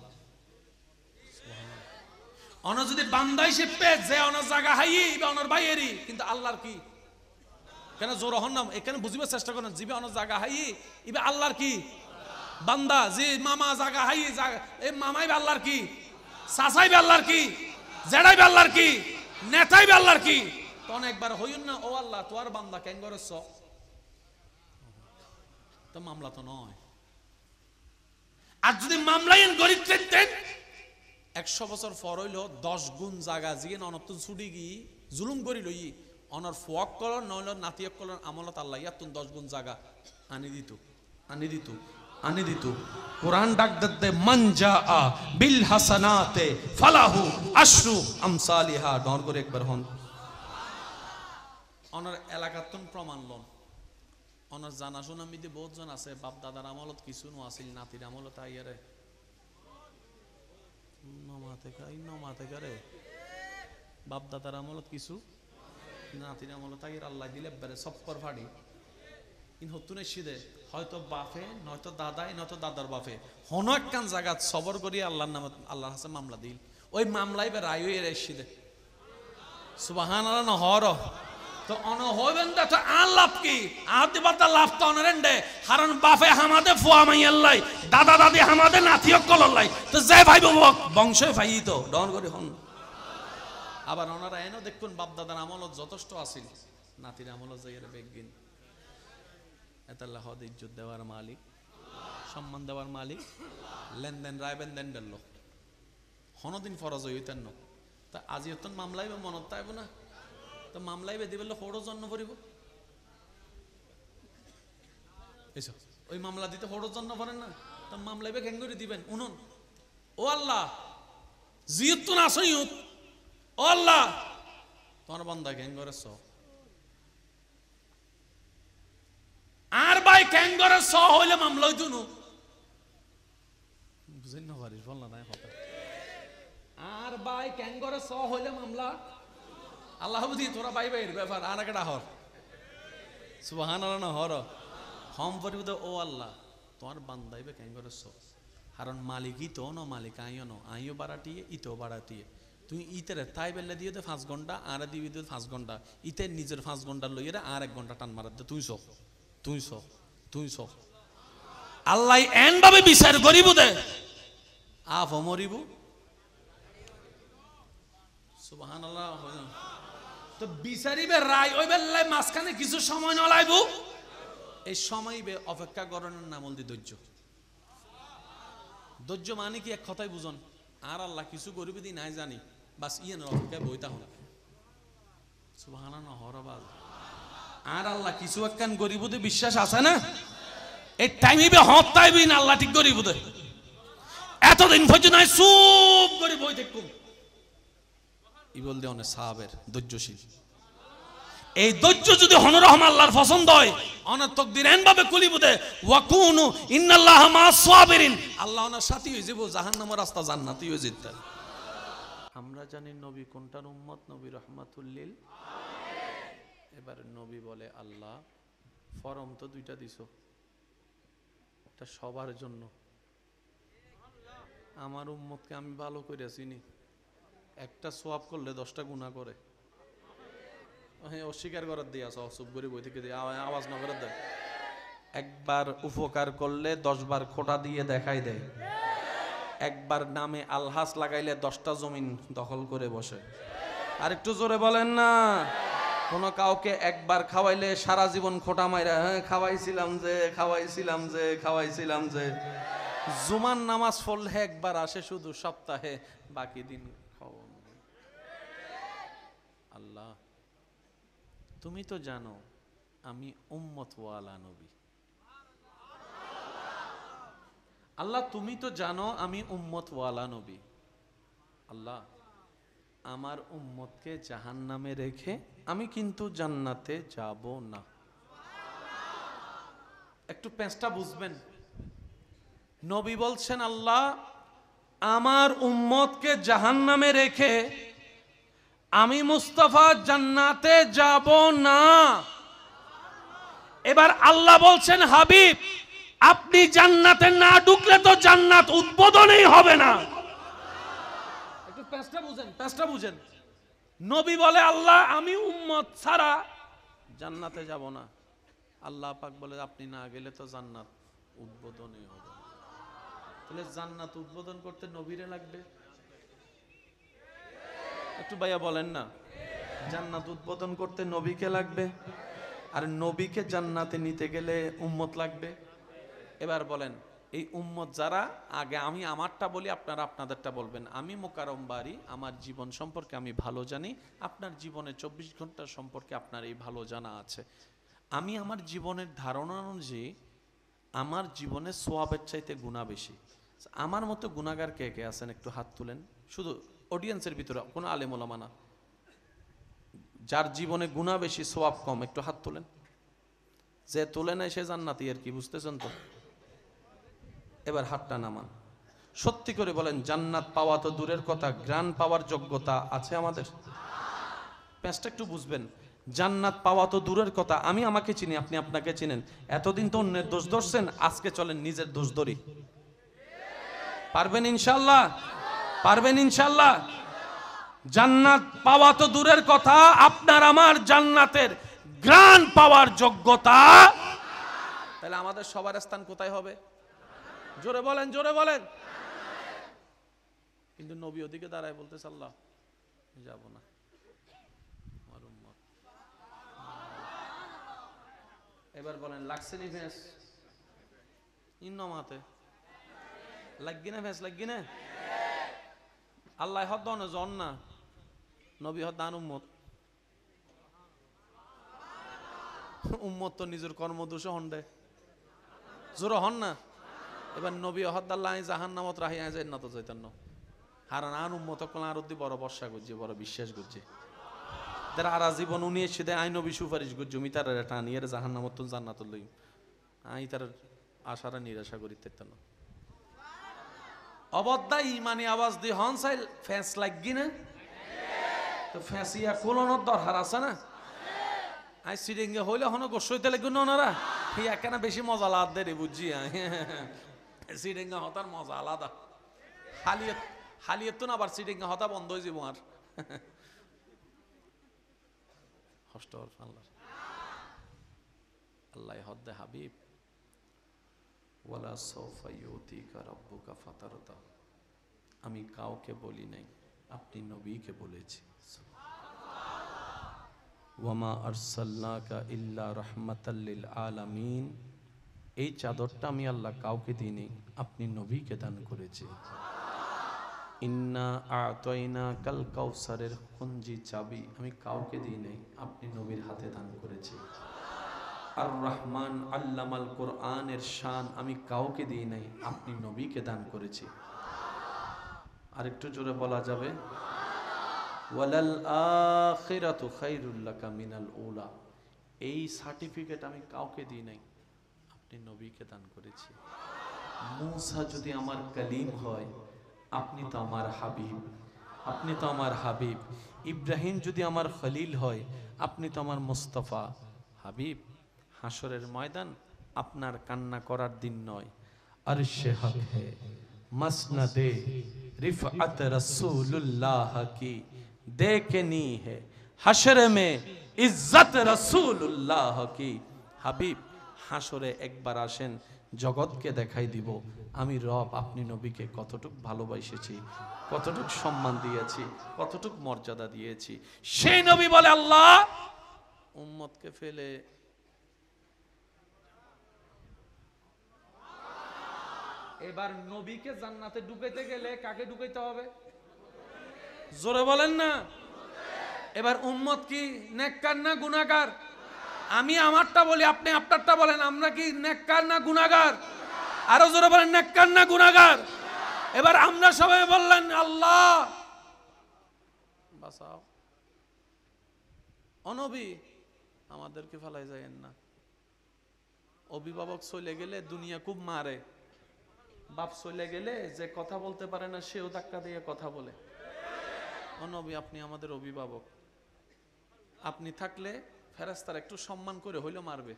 অন যদি বান্দা হিসেবে যে অনার জায়গা হাই অনার বাইয়েরই কিন্তু আল্লাহর কি কেন জোর হন না এখানে বুঝিবার চেষ্টা করেন জিবে অনার জায়গা হাই ইবে আল্লাহর কি বান্দা যে মামা জায়গা হাই এই মামাই আল্লাহর কি চাচাই আল্লাহর কি জেড়াই আল্লাহর কি নেতাই আল্লাহর কি তখন একবার হইন না ও আল্লাহ তোর বান্দা কেন করছ তো মামলা তো নয়। আর যদি মামলায়ন গরিব তেন 100 বছর পর হইল 10 গুণ জায়গা জিয়ে অনতুন ছুটি গি জুলুম করি লই অনর ফক কলর নইল নাতিয়ক কলর আমলত আল্লাহ ইয়াতুন 10 গুণ জায়গা আনি দিত আনি দিত আনি দিত। কোরআন ডাক দে মান জাআ বিল হাসানাতে ফালাহু আশরু আমসালিহা ডর করে একবার হন অনর এলাকাতুন প্রমাণ লন অনার জানাশোনা মিদে বহুত জন আছে বাপ দাদার আমলত কিছু নো আছিল নাতির আমলত আইয়ারে নমাতে করে বাপ দাদার আমলত কিছু নাতির আমলত আইয়ার আল্লাহ দিলে বেরে সবকর ফাড়ি ইন হতুনে সিদে হয়তো বাপে নয়তো দাদাই নয়তো দাদার বাপে হন একখান জায়গাত সবর করি আল্লাহর নামে আল্লাহর হাসে মামলা দিল ওই মামলাই বে রায় হয়ে এসিদে সুবহানাল্লাহ না হর তো অন হইবেন দা তো আন লাভ কি আদি বাতা লাভ তো অনরেন্ডে কারণ বাপে হামাদে ফুয়া মাইয়াল্লাই দাদা দাদি হামাদে নাতিয়ক কলল্লাই তো যে ভাই বংশে ভাই তো ডন করে হন। আবার ওনারা এনো দেখুন বাপ দাদার আমলত যথেষ্ট আছিল নাতির আমলত যাইরে বেগিন এতাল্লাহ হদ ইজ্জত দেওয়ার মালিক সম্মান দেওয়ার মালিক লেনদেন রায়বেন দেন দেন লোক হনদিন ফরজ হইতেন না তা আজি এতন মামলাইবে মনত তাইব না তো মামলাই বেদি বললে হড়ো জন্ম করিব ওই মামলা দিতে হড়ো জন্ম করেন না তো মামলাইবে কেন করে দিবেন উনুন ও আল্লাহ জিয়ত তো না সইয়ত ও আল্লাহ তোমার বান্দা কেন করেছ আর ভাই কেন করেছ হইলে মামলা হইতো না বুঝেন না পারিস বল না কথা আর ভাই কেন করেছ হইলে মামলা আল্লাহ বুঝি তোরা ভাই ভাইয়ের ব্যাপার আর একটা হর সুবহানাল্লাহ না হর হম পরিবদ ও আল্লাহ তোমার বান্দাইবে কেন করেছ কারণ মালিকই তো ন মালিক আইও বাড়াটিয়ে ইতেও বাড়াটিয়ে তুমি ইতের তাই বেলা দিয়ে দে 5 ঘন্টা আর দিবি দে 5 ঘন্টা ইতের নিজের 5 ঘন্টা লইয়ে আর 1 ঘন্টা টান মারার দে তুই আল্লাহ এন ভাবে বিচার করিব দে আফ মরিব সুবহানাল্লাহ তো বিচারিবে রায় ওই বেলায় মাঝখানে কিছু সময় নলাইব, এই সময় অপেক্ষা করানোর নাম হল ধৈর্য। ধৈর্য মানে কি এক কথাই বুঝন, আর আল্লাহ কিছু গরিব দিন নাই জানি বাস ইয়ে অপেক্ষায় বইতা হন সুবহানাল্লাহ হরবাজ। আর আল্লাহ কিছু একখান গরিবুদে বিশ্বাস আছে না, এই টাইমে হতাইবি না আল্লাহ ঠিক গরিবুদে এতদিন পর্যন্ত চুপ করে বই দেখুন ই বলতে অনেক সাহাবের ধৈর্যশীল। এই ধৈর্য যদি হনরহম আল্লাহর পছন্দ হয়, অনেক তকদির এন ভাবে কুলিবুদে ওয়াকুনু ইন্নাল্লাহা মা'আস সাবিরিন, আল্লাহ ওনার সাথী হয়ে যাব, জাহান্নামের রাস্তা জান্নাতি হয়ে যেতে। আমরা জানি নবী কোনটার উম্মত, নবী রাহমাতুল লিল আলামিন। এবার নবী বলে আল্লাহ ফরম তো দুইটা দিছো, একটা সবার জন্য, আমার উম্মতকে আমি ভালো করে চিনি, একটা সোয়াব করলে 10টা গুনাহ করে, অস্বীকার করার দিয়ে আসো, চুপ করে বই থেকে দিয়ে আওয়াজ না করার দেয়, একবার উপকার করলে 10 বার খোটা দিয়ে দেখাই দেয়, একবার নামে আলহাস লাগাইলে 10টা জমিন দখল করে বসে। আর একটু জোরে বলেন না। কোন কাউকে একবার খাওয়াইলে সারা জীবন খোটা মাইরা, হ্যাঁ খাওয়াইছিলাম যে খাওয়াইছিলাম যে খাওয়াইছিলাম যে। জুমার নামাজ পড়লে একবার আসে শুধু সপ্তাহে, বাকি দিন খাওয়ান। আল্লাহ তুমি তো জানো আমি উম্মত ওয়ালা নবী, আল্লাহ তুমি তো জানো আমি উম্মত ওয়ালা নবী, আল্লাহ আমার উম্মতকে জাহান্নামে রেখে আমি কিন্তু জান্নাতে যাব না। একটু পেঁচটা বুঝবেন, নবী বলছেন আল্লাহ আমার উম্মতকে জাহান্নামে রেখে আমি মুস্তাফা জান্নাতে যাব না। এবার আল্লাহ বলছেন হাবিব আপনি জান্নাতে না ঢুকলে তো জান্নাত উদ্বোধনই হবে না। একটু পেঁচটা বুঝেন, পেঁচটা বুঝেন। নবী বলে আল্লাহ আমি উম্মত ছাড়া জান্নাতে যাব না, আল্লাহ পাক বলে আপনি না গেলে তো জান্নাত উদ্বোধনই হবে না। তাহলে জান্নাত উদ্বোধন করতে নবীরে লাগবে, একটু ভাইয়া বলেন না, জান্নাত উদ্বোধন করতে নবীকে লাগবে, আর নবীকে জান্নাতে নিতে গেলে উম্মত লাগবে। এবার বলেন এই উম্মত যারা, আগে আমি আমারটা বলি আপনারা আপনাদেরটা বলবেন। আমি মোকাররম বাড়ি, আমার জীবন সম্পর্কে আমি ভালো জানি, আপনার জীবনে 24 ঘন্টা সম্পর্কে আপনার এই ভালো জানা আছে। আমি আমার জীবনের ধারণা অনুযায়ী আমার জীবনে সোয়াবের চাইতে গুনাহ বেশি। আমার মতো গুনাহগার কে কে আছেন একটু হাত তুলেন, শুধু অডিয়েন্সের ভিতরে, কোনো আলেম ওলামা না, যার জীবনে গুনাহ বেশি সোয়াব কম একটু হাত তুলেন। যে তুলে নেয় সে জান্নাতি আর কি, বুঝতেছেন তো? এবার হাতটা নামান, সত্যি করে বলেন জান্নাত পাওয়া তো দূরের কথা, গ্রান পাওয়ার যোগ্যতা আছে আমাদের? প্যাঁচটা একটু বুঝবেন, জান্নাত পাওয়া তো দূরের কথা, আমি আমাকে চিনি, আপনি আপনাকে চিনেন, এতদিন তো অন্যের দোষ ধরছেন, আজকে চলেন নিজের দোষ ধরি। পারবেন ইনশাআল্লাহ? পারবেন ইনশাআল্লাহ? জান্নাত পাওয়া তো দূরের কথা, আপনার আমার জান্নাতের গ্রান পাওয়ার যোগ্যতা, তাহলে আমাদের সবার স্থান কোথায় হবে? জোরে বলেন, জোরে বলেন। কিন্তু নবী ওদিকে দাঁড়ায় বলতেছে আল্লাহ যাব না, আমার উম্মত। এবার বলেন লাগছে নি ভেস ইন্নমাতে লাগি না, ভেস লাগি না? আল্লাহ হদ না জন না, নবী হদ দান উম্মত। উম্মত তো নিজের কর্ম দোষে হন্ডে, জোরে হন না। এবার নবী হদ্দাল্লাহ জাহান্নামত রাহি আয় যায় না তো চৈতন্য হারান আন উম্মত কোলা আর বড় বর্ষা করছে, বড় বিশ্বাস করছে, যারা আর জীবন উনি এসে দেয় আই নবী সুপারিশ করছে, আমি তার টানি এর জাহান্নামত জান্নাত লই, আই তার আশারা নিরাশা করি তেতন অবদ্দা ইমানি আওয়াজ দি হন চাই ফ্যাঁস লাগি না তো ফ্যাঁসিয়া কোলনের দরকার আছে না? আই সিডিঙ্গে হইলে হনো গোসইতে লাগবে না ওনারা, এই একখানা বেশি মজা লাদ দে রে বুঝছি, সিডিঙ্গা হতার মজা আলাদা। হালিয়ত তো না আবার সিডিঙ্গা হতা বন্ধ হয়ে যাব আর কষ্ট আল্লাহ আল্লাহ হদ্দে হাবিব ওয়ালা সাউফা ইউতিকা রাব্বুকা ফাতারদা, আমি কাউকে বলি নাই, আপনি নবীকে বলেছি। ওয়ামা আরসালনাকা ইল্লা রাহমাতাল লিল আলামিন। এই চাদরটা আমি আল্লাহ কাউকে দিইনি, আপনি নবীকে দান করেছি। ইন্না আ'তাইনা কাল কাউসারের কুঞ্জি চাবি আমি কাউকে দিই নাই, আপনি নবীর হাতে দান করেছি। আর রহমান আল্লামাল কোরআনের শান আমি কাউকে দিই নাই, আপনি নবীকে দান করেছি। আরেকটু জোরে বলা যাবে? ওয়ালাল আখিরাতু খায়রুল লাকা মিনাল উলা। এই সার্টিফিকেট আমি কাউকে দিই নাই, আপনি নবীকে দান করেছি। মূসা যদি আমার কালিম হয়, আপনি তো আমার হাবিব, আপনি তো আমার হাবিব। ইব্রাহিম যদি আমার খলিল হয়, আপনি তো আমার মুস্তাফা হাবিব। হাসরের ময়দান আপনার কান্না করার দিন নয়, আরশে হক হে মসনদে रिफ़अत रसूलुल्लाह की देखनी है, हशर में इज्जत रसूलुल्लाह की। হাবিব হাসরে একবার আসেন, জগৎকে দেখাই দিব আমি রব আপনি নবীকে কতটুকু ভালোবাসেছি, কতটুকু সম্মান দিয়েছি, কতটুকু মর্যাদা দিয়েছি। সেই নবী বলে আল্লাহ উম্মতকে ফেলে এবার নবীকে জান্নাতে ঢুকাইতে গেলে কাকে ঢুকাইতে হবে? জোরে বলেন না। এবার উম্মত কি নেককার না গুনাহগার? আমি আমারটা বলি, আপনি আপনারটা বলেন। আমরা কি নেককার না গুনাহগার? আরো জোরে বলেন, নেককার না গুনাহগার? এবার আমরা সবাই বললেন আল্লাহ বাঁচাও। অনবী আমাদেরকে ফেলাই যায়েন না। অভিভাবক চলে গেলে দুনিয়া খুব মারে, বাপ চলে গেলে যে কথা বলতে পারে না সেও ধাক্কা দিয়ে কথা বলে। ও নবী আপনি আমাদের অভিভাবক, আপনি থাকলে ফেরেশতারা একটু সম্মান করে হইলো মারবে,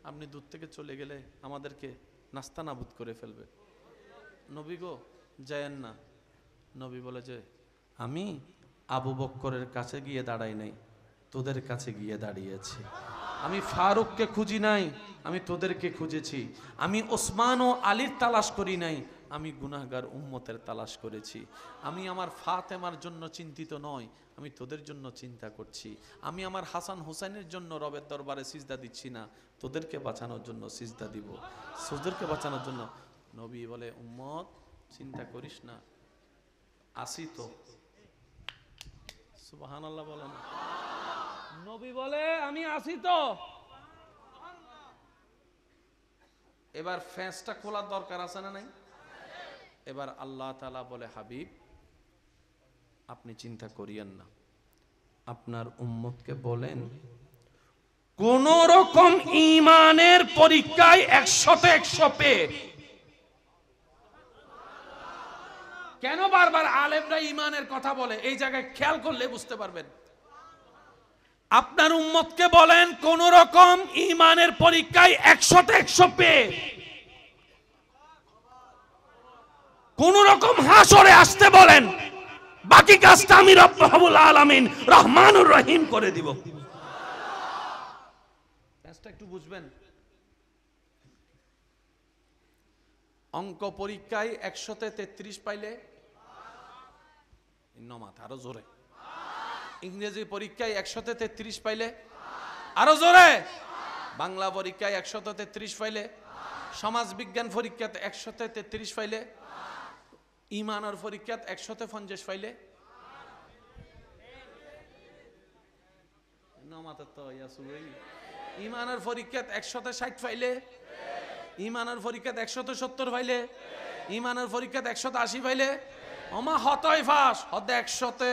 আপনি দূর থেকে চলে গেলে আমাদেরকে নাস্তানাবুদ করে ফেলবে। নবী গো যায়েন না। নবী বলে যে আমি আবু বক্করের কাছে গিয়ে দাঁড়াই নাই, তোদের কাছে গিয়ে দাঁড়িয়েছি। আমি ফারুককে খুঁজি নাই, আমি তোদেরকে খুঁজেছি। আমি ওসমান ও আলীর তালাশ করি নাই, আমি গুনাহগার উম্মতের তালাশ করেছি। আমি আমার ফাতেমার জন্য চিন্তিত নয়, আমি তোদের জন্য চিন্তা করছি। আমি আমার হাসান হোসেনের জন্য রবের দরবারে সিজদা দিচ্ছি না, তোদেরকে বাঁচানোর জন্য সিজদা দিব, তোদেরকে বাঁচানোর জন্য। নবী বলে উম্মত চিন্তা করিস না, আসি তো। সুবহানাল্লাহ বলেন। নবী বলে আমি আসি তো। এবার ফ্যাঁসটা খোলার দরকার আছে না নাই? এবার আল্লাহ তাআলা বলে হাবিব আপনি চিন্তা করিয়েন না, আপনার উম্মতকে বলেন কোন রকম ঈমানের পরীক্ষায় 100তে 100 পেয়ে। কেন বারবার আলেমরা ঈমানের কথা বলে, এই জায়গায় খেয়াল করলে বুঝতে পারবেন। আপনার উম্মতকে বলেন কোন রকম ঈমানের পরীক্ষায় 100তে 100 পেয়ে কোন রকম হাসরে আসতে বলেন, বাকি কাজটা আমি রব্বুল আলামিন রহমানুর রহিম করে দিব। কাজটা একটু বুঝবেন। অঙ্ক পরীক্ষায় 100তে 33 পাইলে নমাত আরো জোরে। ইংরেজি পরীক্ষায় 100তে 33 পাইলে আরো জোরে। বাংলা পরীক্ষায় 100তে 33 পাইলে, সমাজ বিজ্ঞান পরীক্ষাতে 100তে 33 পাইলে, ঈমানের পরীক্ষাত 100তে 50 পাইলে নমাতে তো ইয়াসুই। ঈমানের পরীক্ষাত 100তে 60 পাইলে, ঈমানের পরীক্ষাত 100তে 70 পাইলে, ঈমানের পরীক্ষাত 100তে 80 পাইলে ওমা হতই ফাঁস হতে 100তে।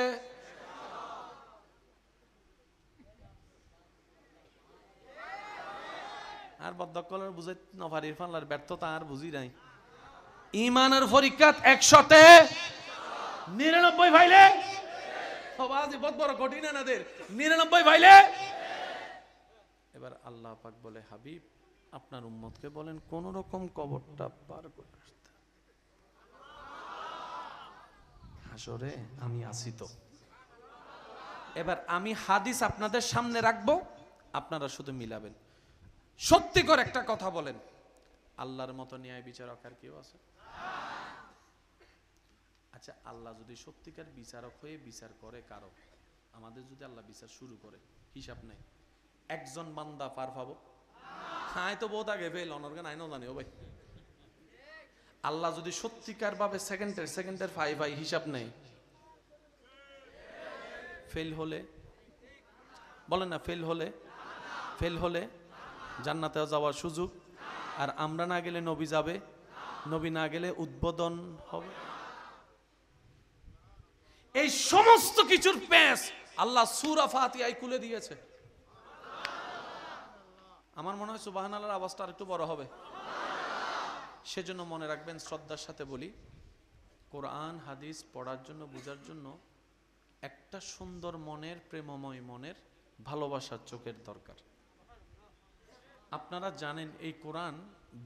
আর বদ্ধকলের বুঝে নফারির ফানলার ব্যর্থতা আর বুঝি নাই। ঈমানের পরীক্ষাত 100তে 99 পাইলে সবাই বহুত বড় কঠিন এনাদের 99 পাইলে। এবার আল্লাহ পাক বলে হাবিব আপনার উম্মতকে বলেন কোন রকম কবরটা পার করে আসতে। হাসরে আমি আসি তো। এবার আমি হাদিস আপনাদের সামনে রাখবো, আপনারা শুধু মিলাবেন। সত্যি করে একটা কথা বলেন, আল্লাহর মতো ন্যায় বিচারক আর কেউ আছে? আচ্ছা আল্লাহ যদি সত্যিকার বিচারক হয়ে বিচার করে কারো, আমাদের যদি আল্লাহ বিচার শুরু করে হিসাব নেই। একজন বান্দা পার পাবো? হ্যাঁ তো বহুত আগে ফেল অনর্গান আইনও জানি ও ভাই। আল্লাহ যদি সত্যিকার ভাবে সেকেন্ডের ভাই হিসাব নেই, ফেল হলে বলেন না, ফেল হলে জান্নাতেও যাওয়ার সুযোগ। আর আমরা না গেলে নবী যাবে, নবী না গেলে উদ্বোধন হবে। এই সমস্ত কিছুর প্যাঁচ আল্লাহ সূরা ফাতিহায় খুলে দিয়েছে। আমার মনে হয় সুবহানাল্লাহর আওয়াজটা আরেকটু বড় হবে। সেজন্য মনে রাখবেন, শ্রদ্ধার সাথে বলি, কোরআন হাদিস পড়ার জন্য, বোঝার জন্য একটা সুন্দর মনের, প্রেমময় মনের, ভালোবাসার চোখের দরকার। আপনারা জানেন এই কোরআন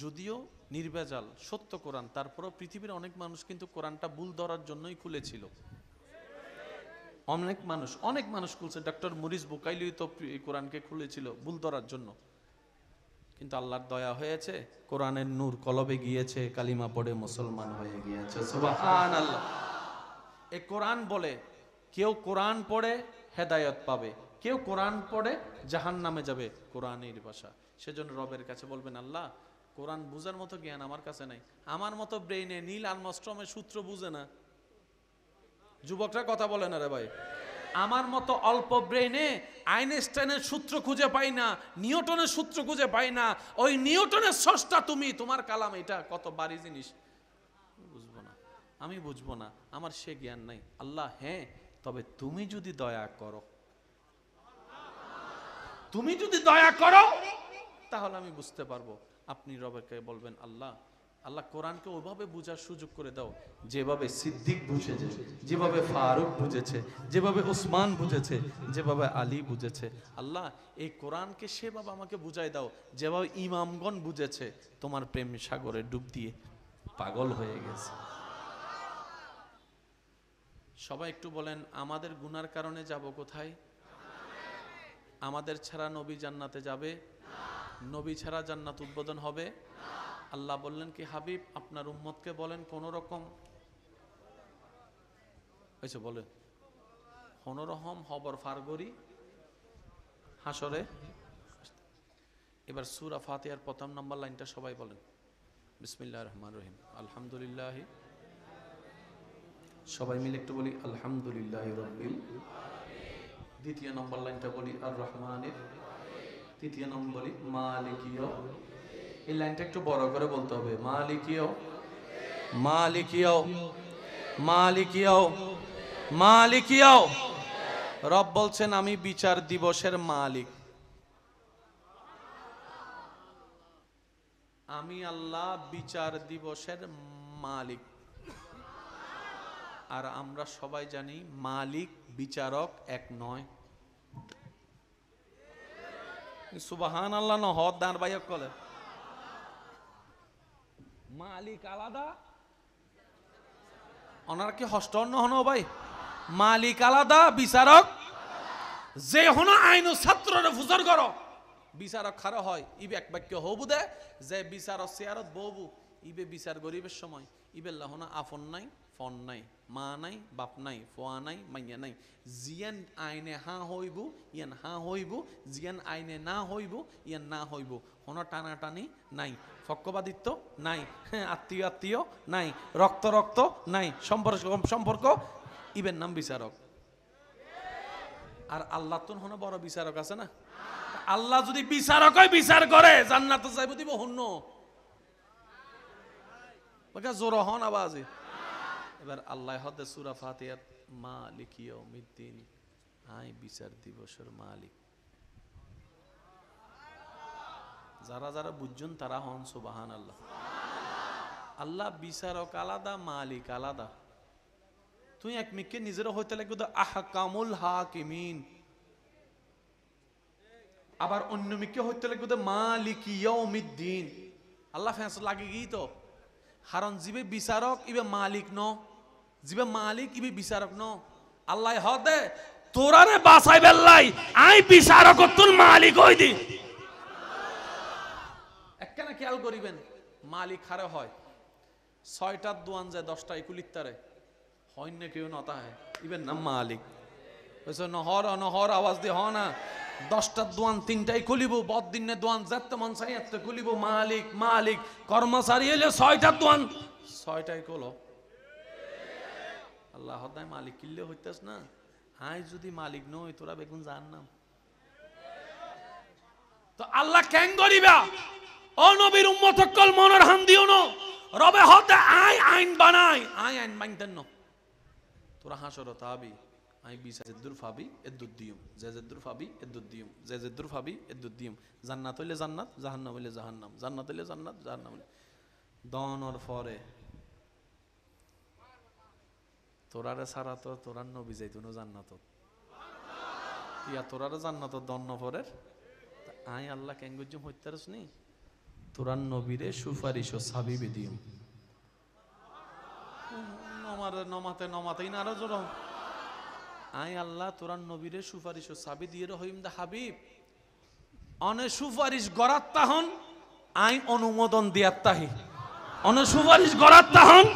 যদিও নির্ভেজাল সত্য কোরআন, তারপরেও পৃথিবীর অনেক মানুষ কিন্তু কোরআনটা ভুল ধরার জন্যই খুলেছিল। অনেক মানুষ খুলছে। ডক্টর মরিস বুকাইলি তো এই কোরআনকে খুলেছিল ভুল ধরার জন্য, কিন্তু আল্লাহর দয়া হয়েছে, কোরআনের নূর কলবে গিয়েছে, কালিমা পড়ে মুসলমান হয়ে গিয়েছে। সুবহানাল্লাহ। এই কোরআন বলে কেউ কোরআন পড়ে হেদায়েত পাবে, কেউ কোরআন পড়ে জাহান্নামে যাবে। কোরআনের ভাষা। সেজন্য রবের কাছে বলবেন, আল্লাহ কোরআন বুঝার মতো জ্ঞান আমার কাছে নাই। আমার মতো ব্রেইনে নীল আর্মস্ট্রংয়ের সূত্র বুঝে না। যুবকরা কথা বলে না রে ভাই। আমার মতো অল্প ব্রেইনে আইনস্টাইনের সূত্র খুঁজে পাই না, নিউটনের সূত্র খুঁজে পাই না। ওই নিউটনের স্রষ্টা তুমি, তোমার কালাম এটা কত ভারী জিনিস, বুঝবো না, আমি বুঝবো না, আমার সে জ্ঞান নাই। আল্লাহ হ্যাঁ, তবে তুমি যদি দয়া করো, তুমি যদি দয়া করো তাহলে আমি বুঝতে পারবো। আপনি রবেরকে বলবেন, আল্লাহ আল্লাহ কোরআনকে ওইভাবে বুঝার সুযোগ করে দাও যেভাবে সিদ্দিক বুঝেছে, যেভাবে ফারুক বুঝেছে, যেভাবে উসমান বুঝেছে, যেভাবে আলী বুঝেছে। আল্লাহ এই কোরআনকে সেভাবে আমাকে বুঝাই দাও যেভাবে ইমামগণ বুঝেছে। তোমার প্রেম সাগরে ডুব দিয়ে পাগল হয়ে গেছে। সবাই একটু বলেন, আমাদের গুনার কারণে যাব কোথায়? আমাদের ছাড়া নবী জান্নাতে যাবে? নবী ছাড়া জান্নাত উদ্বোধন হবে? আল্লাহ বললেন কি, হাবিব আপনার উম্মতকে বলেন কোন রকম হয়েছে বলে হনরহম হবর ফারগরি হাসরে। এবার সূরা ফাতিহার প্রথম নম্বর লাইনটা সবাই বলেন, বিসমিল্লাহির রহমানির রহিম। আলহামদুলিল্লাহ, সবাই মিলে একটু বলি আলহামদুলিল্লাহি রাব্বিল। দ্বিতীয় নম্বর লাইনটা বলি আর রহমানির। তৃতীয় নম্বর বলি মালিকিয়। এই লাইনটা একটু বড় করে বলতে হবে, মালিকিয় মালিকিয় মালিকিয় মালিকিয়। রব বলছেন আমি বিচার দিবসের মালিক, আমি আল্লাহ বিচার দিবসের মালিক। আর আমরা সবাই জানি মালিক বিচারক এক নয়। সুবহানাল্লাহ না হদ দান ভাইক কলে মালিক আলাদা, ওনারা কি হস্টন্ন হনো ভাই? মালিক আলাদা, বিচারক যে হনো আইন ছাত্ররে ফুজর করো, বিচারক খারো হয় ইবে এক বাক্য হবু দে যে বিচারক চেয়ারত ববু ইবে বিচার গরিবের সময় ইবে লাহনা আফন নাই, ফন নাই, মা নাই, বাপ নাই, ফোয়া নাই, মাইয়া নাই। জিয়ান আইনে হা হইব ইয়ান হা হইব, জিয়ান আইনে না হইব ইয়ান না হইব। হন টানাটানি নাই, পক্ষপাতিত্ব নাই, আত্মীয় আত্মীয় নাই, রক্ত রক্ত নাই, সম্পর্ক সম্পর্ক। ইবের নাম বিচারক। আর আল্লাহ তো হন বড় বিচারক আছে না? আল্লাহ যদি বিচারক হয় বিচার করে জান্নাতে যাইব দিব হন্য জোর হন আওয়াজে। এবার আল্লাহ হদে সূরা ফাতিহাত মালিক ইয়াউমিদ্দিন, আই বিচার দিবসের মালিক। যারা যারা বুঝছেন তারা হন সুবহানাল্লাহ। আল্লাহ বিচারক আলাদা, মালিক আলাদা। তুই এক মিকে নিজেরও হইতে লাগবে তো আহকামুল হাকিমিন, আবার অন্য মিকে হইতে লাগবে তো মালিক ইয়াউমিদ্দিন। আল্লাহ ফেসলা লাগে গই তো, কারণ জিবে বিচারক ইবে মালিক ন, জিবে মালিক ইবে বিচারক ন। আল্লাহ হদে তোরারে বাঁচাই বেল্লাই আই বিচারক তুল মালিক হই দি। একখানা খেয়াল করিবেন, মালিক হারে হয় 6টার দোয়ান যায় 10টা ইকুলিত্তারে হয় না, কেউ নতা হয় ইবেন নাম মালিক। নহর নহর আওয়াজ দিয়ে হ না 10টার দোয়ান 3টাই খুলিব, বদিনের দোয়ান যেতে মন চাই এত খুলিব, মালিক মালিক। কর্মচারী এলে 6টার দোয়ান 6টাই খোলো। আল্লাহ হদায় মালিক কিনলে হইতেস না। আই যদি মালিক নই তোরা বেগুন জান না তো আল্লাহ কেন করিবা? ও নবীর উম্মত সকল মনের হান দিও না। রবে হতে আই আইন বানাই, আই আইন বানতেন না। তোরা হাসর তাবি আই বিসাজেদুর ফাবি এদ্দুর দিয়ুম, জেজেদুর ফাবি এদ্দুর দিয়ুম, জেজেদুর ফাবি এদ্দুর দিয়ুম। জান্নাত হইলে জান্নাত, জাহান্নাম হইলে জাহান্নাম, জান্নাত হইলে জান্নাত, জাহান্নাম হইলে দনর পরে তোরারে সারা তো তোরার নবী যাইতো না জান্নাত। ইয়া তোরারে জান্নাত দন্ন পরের আই আল্লাহ কেঙ্গুজুম হইতারস নি তোরার নবীরে সুপারিশ ও সাবিবে দিয়ুম। নমারে নমাতে নমাতেই না আরো জোর আই আল্লাহ তোরার নবীরে সুপারিশ ও সাবি দিয়ে হইম দা হাবিব অনে সুপারিশ গড়াত তাহন আই অনুমোদন দিয়াত তাহি, অনে সুপারিশ গড়াত তাহন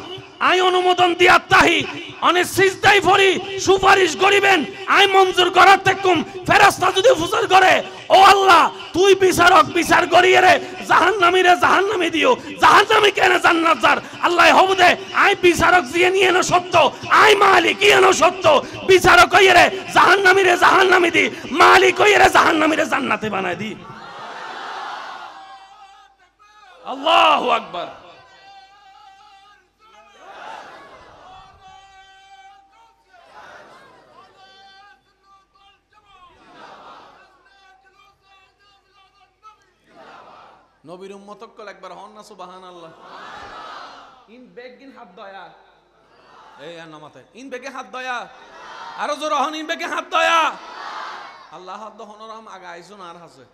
আই অনুমোদন দিয়াত তাহি, অনে সিজদাই পড়ি সুপারিশ করিবেন আই মঞ্জুর করার তেকুম। ফেরেশতা যদি ফুসর করে ও আল্লাহ তুই বিচারক, বিচার করিয়ে রে জাহান্নামীরে জাহান্নামে দিও, জাহান্নামী কেন জান্নাত যার। আল্লাহ হবদে আই বিচারক দিয়ে নিয়ে না সত্য, আই মালিক ইয়ে না সত্য। বিচারক হইয়ে রে জাহান্নামীরে জাহান্নামে দি, মালিক হইয়ে রে জাহান্নামীরে জান্নাতে বানায় দি। আল্লাহু আকবার। নবীর উম্মত কল একবার হন না সুবহানাল্লাহ। ইন বেগিন হাত দয়া এই নামাতে ইন বেগে হাত দয়া আরো জোর হন ইন বেগে হাত দয়া। আল্লাহ হাত দহনর আম আগা আইছুন আর হাসে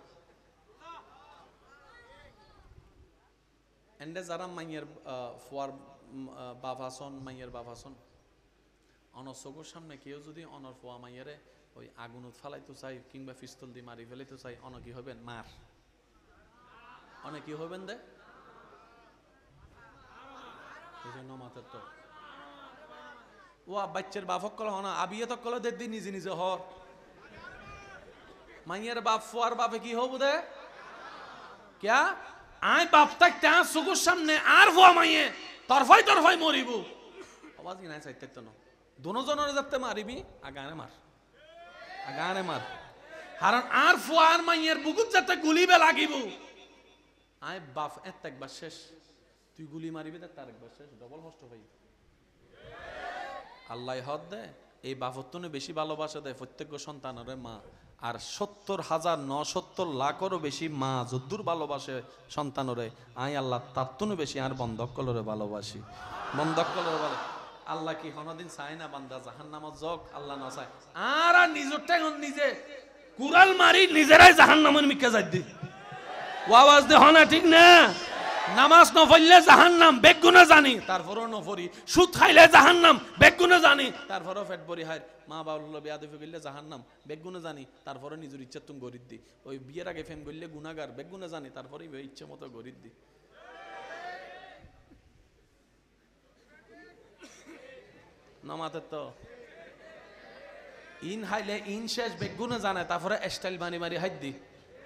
এন্ডে যারা মাইয়ের ফুয়ার বাভাসন মাইয়ের বাভাসন অনর চকুর সামনে কেউ যদি অনর ফুয়া মাইয়েরে ওই আগুনত ফালাইতে চাই কিংবা পিস্তল দিয়ে মারি ফেলাইতে চাই অন কি হবেন মার, অনেক কি হবেন দে নমাতের তো ও বাচ্চার বাপক কল হনা আবিয়ে তক কলে দেখদি নিজে নিজে হর মাইয়ের বাপ ফুয়ার বাপে কি হবু দে ক্যা আই বাপ তাক তা চকুর সামনে আর ফুয়া মাইয়ে তরফাই তরফাই মরিব আওয়াজ কি নাই চাইতে তো না দুজনের যাতে মারিবি আগানে মার, আগানে মার। কারণ আর ফুয়া আর মাইয়ের বুকুত যাতে গুলিবে লাগিব আই বাপ একবার শেষ তুই গুলি মারিবি তার একবার শেষ ডবল কষ্ট পাই। আল্লাহ হদ দে এই বাপত্তনে বেশি ভালোবাসা দেয় প্রত্যেক সন্তানের মা, আর 70,970,00,000-এরও বেশি মা যদ্দুর ভালোবাসে সন্তানরে আই আল্লাহ তার তুনে বেশি আর বন্ধক কলরে ভালোবাসি, বন্ধক কলরে ভালো। আল্লাহ কি হনদিন চায় না বান্দা জাহান্নামত যাক, আল্লাহ না চায় আর নিজরটা নিজে কুড়াল মারি নিজেরাই জাহান্নামের মিকে যাই দি আওয়াজ দে হনা ঠিক না। নামাজ নফরলে জাহান্নাম বেগুনে জানি তারপরও নফরি, সুদ খাইলে জাহান্নাম বেগুনে জানি তারপরও পেট ভরি হায়, মা বাবা বেয়াদবি করলে জাহান্নাম বেগুনে জানি তারপরে নিজের ইচ্ছা তুমি গরিব দি, ওই বিয়ের আগে ফেম করলে গুনাহগার বেগুনে জানি তারপরে ইচ্ছে মতো গরিব দি। নামাতে তো ইন হাইলে ইন শেষ বেগুনে জানে তারপরে স্টাইল মারি মারি হাইদ দি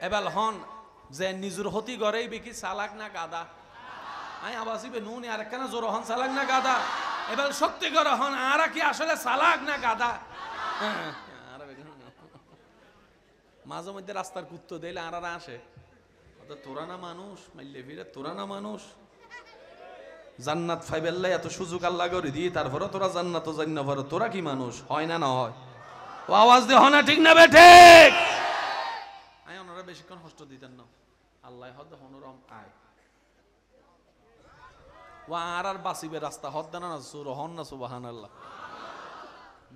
এবার হন যে নিজের হতি গড়েই বেকি চালাক না গাদা আই আবাসিবে নুন আর কেন জোর হন চালাক না গাদা এবার সত্যি করে হন আর কি আসলে চালাক না গাদা। মাঝে মধ্যে রাস্তার কুত্তো দিলে আর আসে তোরা না মানুষ মাইলে ফিরে তোরা না মানুষ জান্নাত ফাইবেল্লাই এত সুযোগ আল্লাহ করে দিয়ে তারপরে তোরা জান্নাত জান্না পরে তোরা কি মানুষ হয় না না হয় ও আওয়াজ দে হনা ঠিক না বেঠে আই ওনারা বেশিক্ষণ কষ্ট দিতেন না আল্লাহ হদ হনরম আয় ও আর বাসিবে রাস্তা হদ দেনা না সুর হন না সুবহানাল্লাহ।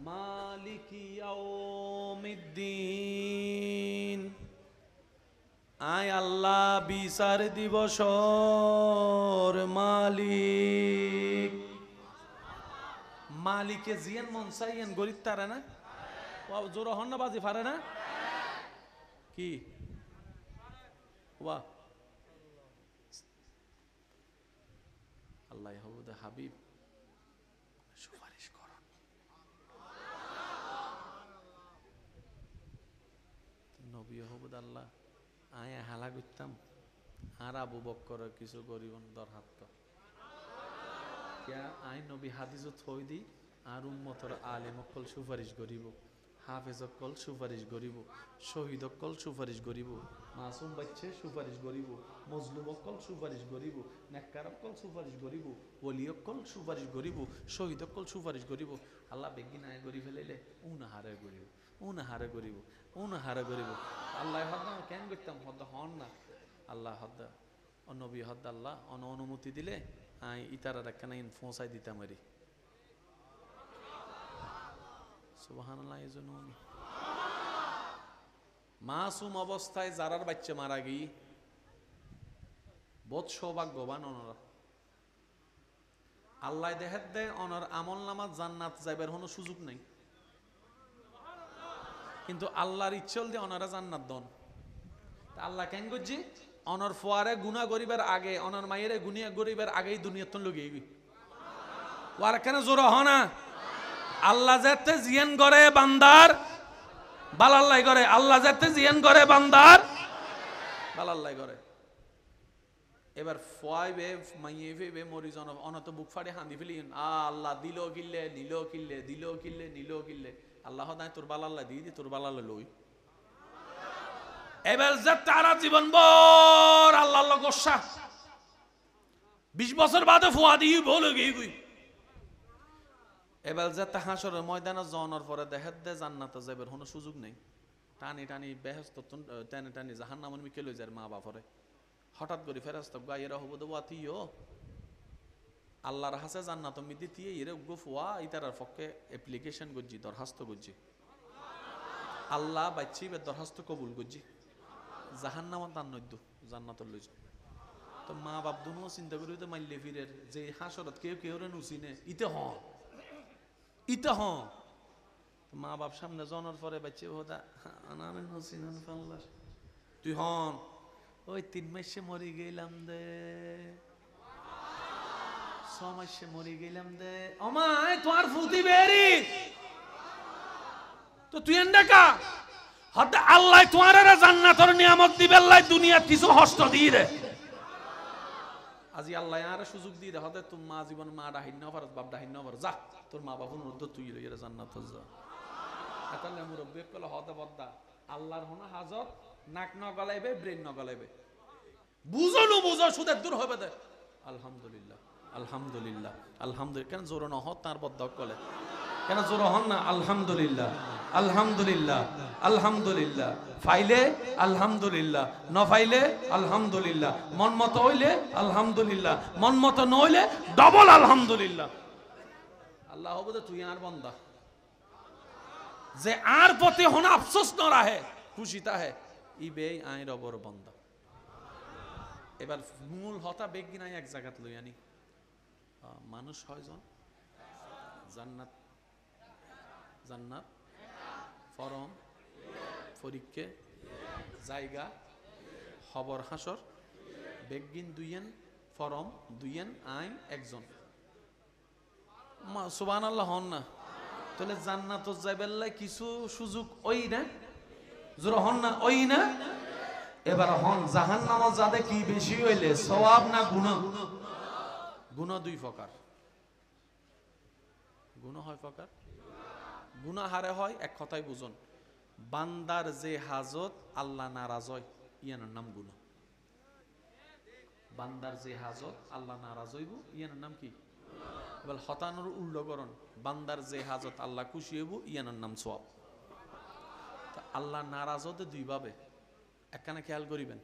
মালিকি ইয়াউমিদ্দিন আয় আল্লাহ বিচার দিবসর মালিক, মালিকে জিয়ান মন চাইয়েন গরিব তারা না ও জোর হন না বাজি পারে না কি ওয়া আল্লাহ হবুদ হাবিব সুপারিশ করুন। নবী আয় হালা করতাম আর আবু বক্কর কিছু করিব দর হাত আই নবী হাদিস থই দি আর উম্মতর আলেম অকল সুপারিশ করিব, হাফেজ অকল সুপারিশ করিব, শহীদ অকল সুপারিশ করিব, মাসুম বাচ্চে সুপারিশ করিব, মজলুম অকল সুপারিশ করিব, নেককার অকল সুপারিশ করিব, ওলি অকল সুপারিশ করিব, শহীদ অকল সুপারিশ করিব। আল্লাহ বেগি নাই করি ফেলাইলে উনাহারে করিব, উনাহারে করিব, উনাহারে করিব। আল্লাহ হদ্দা কেন করতাম হদ্দা হন না আল্লাহ হদ্দা নবী হদ্দা আল্লাহ অনুমতি দিলে আই ইতারা একখানা ফোঁসাই দিতাম আরি। সুবহানাল্লাহ। এই জন্য মাসুম অবস্থায় যারার বাচ্চা মারা গই বহুত সৌভাগ্যবান অনরা। আল্লাহ দেখাত দেয় অনর আমল নামাজ জান্নাত যাইবার কোনো সুযোগ নাই, কিন্তু আল্লাহর ইচ্ছল দিয়ে অনারা জান্নাত দন। আল্লাহ কেন করছি অনর ফোয়ারে গুণা করিবার আগে অনর মায়েরে গুনিয়া করিবার আগেই দুনিয়াত লগে গই ওয়ার কেন জোর হনা। আল্লাহ যাতে জিয়ান করে বান্দার বালাল্লাই করে, আল্লাহ যাতে জিয়ান করে বান্দার বালাল্লাই করে। এবার ফোয়াইবে মাইয়ে মরিজন অনত বুক ফাড়ে হাঁদি ফেলি আল্লাহ দিল কিল্লে নিল কিল্লে দিল কিল্লে নিল কিল্লে আল্লাহ নাই তোর বালাল্লাই দিয়ে দি তোর বালাল্লাই লই। এবার যে তারা জীবন বর আল্লাহ গোসা 20 বছর বাদে ফোয়া দিয়ে বলে গই। এবার যে হাসরের ময়দানে জনের পরে দেখাত দে জান্নাতে যাবার কোনো সুযোগ নেই। টানি টানি বেহেস্ত টানি টানি জাহান্নামে মিকে লই যায় মা বাপরে। হঠাৎ করে ফেরেশতা গায়েরা হবো দেবো আতিও আল্লাহর হাসে জান্নাত মিদি দিয়ে এরে উগ্র ফোয়া ইতারার পক্ষে অ্যাপ্লিকেশন করছি, দরখাস্ত করছি। আল্লাহ বাচ্চি দরখাস্ত কবুল করছি, জাহান্নামত তার নদ্য জান্নাতর লইছ। তো মা বাপ দুনো চিন্তা করি তো মাইলে ফিরের যে হাসরত কেউ কেউ রে নুচিনে ইতে হন ইতে হন। মা বাপ সামনে জনের পরে বাচ্চা হোদা আনারে নুচিনান পাল্লার তুই হন ওই 3 মাসে মরি গেলাম দে 6 মাসে মরি গেলাম দে আমায় তোর ফুটি বেরি তো তুই এন্ডাকা হতে আল্লাহ তোমার জান্নাতের নিয়ামত দিবেল্লাই দুনিয়াত কিছু হস্ত দিয়ে দে। আজি আল্লাহ আর সুযোগ দিয়ে দে হতে তোর মা জীবন মা ডাহিন না পারত বাপ ডাহিন না পারত যা তোর মা বাপুর মধ্যে তুই লইরে জান্নাত যা। এতালে মুরব্বি কল হতে বদ্দা আল্লাহর হনা হাজত নাক ন গলাইবে ব্রেন ন গলাইবে বুঝো নো বুঝো সুদের দূর হবে দে। আলহামদুলিল্লাহ আলহামদুলিল্লাহ আলহামদুলিল্লাহ কেন জোর ন হত তার বদ্দা কলে কেন জোর হন না। আলহামদুলিল্লাহ আলহামদুলিল্লাহ আলহামদুলিল্লাহ ফাইলে আলহামদুলিল্লাহ ন ফাইলে আলহামদুলিল্লাহ মন মতো হইলে আলহামদুলিল্লাহ মন মতো নইলে ডবল আলহামদুলিল্লাহ। আল্লাহ হবে তুই আর বন্দা যে আর প্রতি হন আফসোস ন রাহে খুশি তাহে ইবে আই রবর বন্দা। এবার মূল হতা বেগি নাই এক জায়গাত লই আনি মানুষ হয়জন জান্নাত জান্নাত ফরম ফরিককে জায়গা খবর হাসর বেগিন দুইয়েন ফরম দুইয়েন আইন একজন সুবহানাল্লাহ হন না। তাহলে জান্নাত যাইবেল্লাই কিছু সুযোগ ওই না জোর হন না ওই না। এবার হন জাহান্নামে যাতে কি বেশি হইলে সওয়াব না গুনাহ। গুনাহ 2 প্রকার, গুনাহ হয় প্রকার গুনাহ হারে হয় এক কথাই বুঝুন বান্দার যে হাজত আল্লাহ নারাজ হয় ইয়ানোর নাম গুনাহ। বান্দার যে হাজত আল্লাহ নারাজ হইব ইয়ানোর নাম কি। এবার হতানোর উল্লকরণ বান্দার যে হাজত আল্লাহ খুশি হইব ইয়ানোর নাম সওয়াব। আল্লাহ নারাজ হতে 2 ভাবে একখানে খেয়াল করিবেন।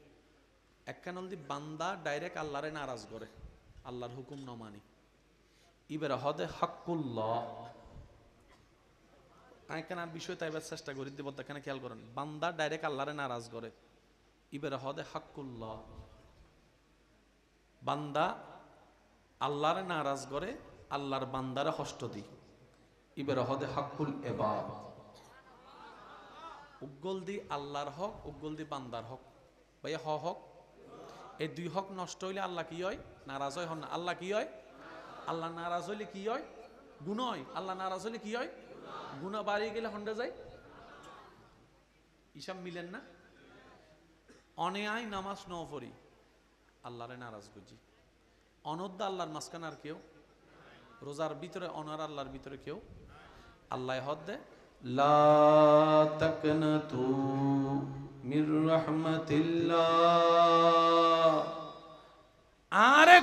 একখান হল বান্দা ডাইরেক্ট আল্লাহরে নারাজ করে আল্লাহর হুকুম ন মানি ইবের হদে হকুল্লাহ এখানে বিষয় তাইবার চেষ্টা করি দিব এখানে খেয়াল করেন বান্দা ডাইরেক্ট আল্লাহরে নারাজ করে ইবের হদে হকুল্লাহ। বান্দা আল্লাহরে নারাজ করে আল্লাহর বান্দারে কষ্ট দি ইবের হদে হকুল ইবাদ। উগ্গল দি আল্লাহর হক উগ্গল দি বান্দার হক ভাইয়া হক এই 2 হক নষ্ট হইলে আল্লাহ কি হয় নারাজ হয় হন না। আল্লাহ কি হয় আল্লাহ নারাজ হইলে কি হয় গুনাহ হয়। আল্লাহ নারাজ হইলে কি হয় গুনাহ বাড়িয়ে গেলে হন্ডা যায় হিসাব মিলেন না। অনে আই নামাজ ন পড়ি আল্লাহরে নারাজ বুঝি, অনদ্দা আল্লাহর মাঝখানে আর কেউ, রোজার ভিতরে অনার আল্লাহর ভিতরে কেউ, আল্লাহ হদ দে লা তাকনাতু মির রাহমাতিল্লাহ। আরে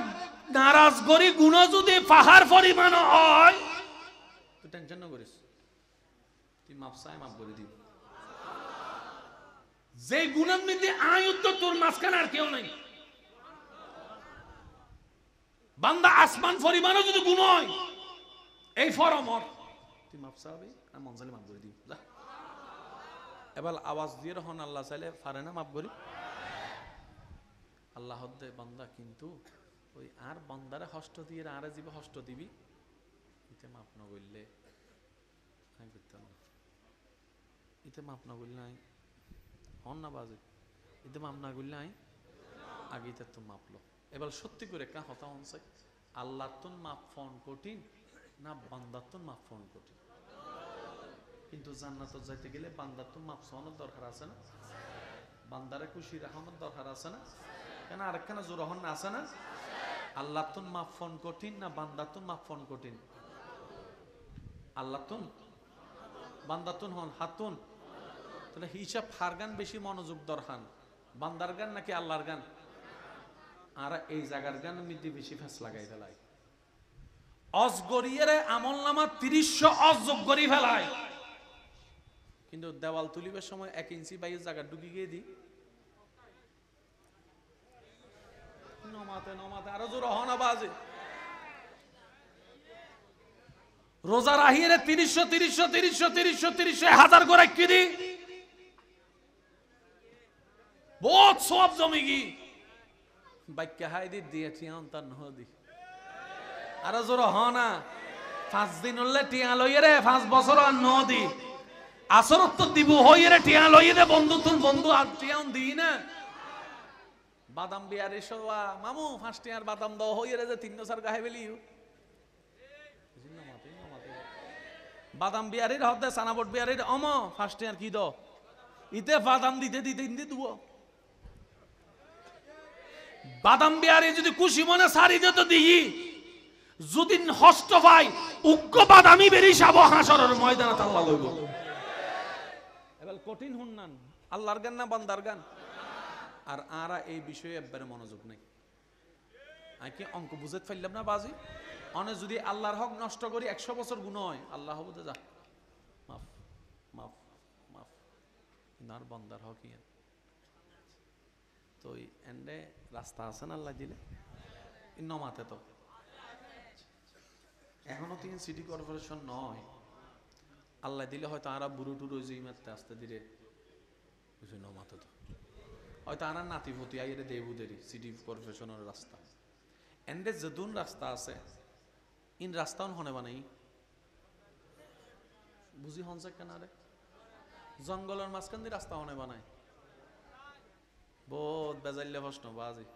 নারাজ করি গুণ যদি পাহাড় পরিমাণ হয় তুই টেনশন না করিস, তুই মাপ চাই মাপ করে দিবি। যে গুণের মধ্যে আয়ুদ্ধ তোর মাঝখানে আর কেউ নাই, বান্দা আসমান পরিমাণও যদি গুণ হয় এই ফরমর তুই মাপ চাবি আর মন চাইলে মাপ করে দিবি। যা এবার আওয়াজ দিয়ে রহন আল্লাহ চাইলে পারে না মাপ করি। আল্লাহ দে বান্দা কিন্তু ওই আর বান্দারে হষ্ট দিয়ে আরে জীবে হষ্ট দিবি, ইতে মাপ না বললে আমি করতাম না, ইতে মাপ না বললে আমি হন না বাজে, ইতে মাপ না করলে আমি আগে তো মাপলো। এবার সত্যি করে কা হতা হনসাই আল্লাহ তোর মাপ ফোন কঠিন না বান্দার তোর মাপ ফোন কঠিন? কিন্তু জান্নাত যাইতে গেলে বান্দার তোর মাপ চাওয়ানোর দরকার আছে না, বান্দারে খুশি রাখানোর দরকার আছে না, কেন আরেকখানা জোর হন না আছে না? আল্লাহ তোর মাপ ফোন কঠিন না বান্দার তোর মাপ ফোন কঠিন? আল্লাহ তুন বান্দার তুন হন হাতুন, তাহলে হিসাব হার গান বেশি মনোযোগ দরকার, বান্দার গান নাকি আল্লাহর গান? আর এই জায়গার গান মধ্যে বেশি ফেস লাগাই ফেলায়, অজগরিয়ের আমল নামা ৩০০ অযোগ করি ফেলায়, কিন্তু দেওয়াল তুলিবার সময় ১ ইঞ্চি বাইরের জায়গা ঢুকি গিয়ে দি নমাতে নমাতে আরো জোর হনা বাজে। রোজা রাহিয়ে ৩০০ ৩০০ ৩০০ ৩০০ ৩০০ হাজার করে কি দি বহুত সব জমি গি বাইকে হাই দি দিয়ে টিয়ান তার নহদি আরো জোর হনা ৫ দিন হলে টিয়া লইয়ে রে ৫ বছর আর নদি আসরত তো দিব হইয়ে রে টিয়া লইয়ে রে বন্ধু তুন বন্ধু আর টিয়ান দি না বাদাম বিয়ারে সবা মামু ৫ টিয়ার বাদাম দাও হইয়ে রে যে ৩০০ গাহে বেলিও বাদাম বিয়ারির হদে সানাবট বিয়ারির অম ৫ টিয়ার কি দ ইতে বাদাম দিতে দিতে ইন্দে দুব বাদাম বিয়ারি যদি খুশি মনে সারি দিত দিই যদি হস্ত ভাই উগ্র বাদামি বেরি সাব হাসরের ময়দানে আল্লাহ লইব। এবার কঠিন হুন্নান আল্লাহর গান না বান্দার গান? আর আরা এই বিষয়ে একবারে মনোযোগ নেই। আমি কি অঙ্ক বুঝতে পারলাম না বাজি? অনে যদি আল্লাহর হক নষ্ট করি ১০০ বছর গুণ হয় আল্লাহ বলতে যা মাফ মাফ মাফ, নার বান্দার হক ইয়ান তো এন্ডে রাস্তা আছে না আল্লাহ দিলে নমাতে তো এখনো ৩ সিটি কর্পোরেশন নয়, আল্লাহ দিলে হয়তো আরা বুড়ো টুরো যেই মারতে আসতে দিলে নমাতে তো হয়তো আনার নাতিপতি আইরে দেবুদেরই সিটি কর্পোরেশনের রাস্তা এন্ডে যদুন রাস্তা আছে ইন রাস্তাও হনে বানাই বুঝি হনছে কেন রে জঙ্গলের মাঝখান দিয়ে রাস্তা হনে বানায় বহুত বেজাইলে প্রশ্ন বাজি।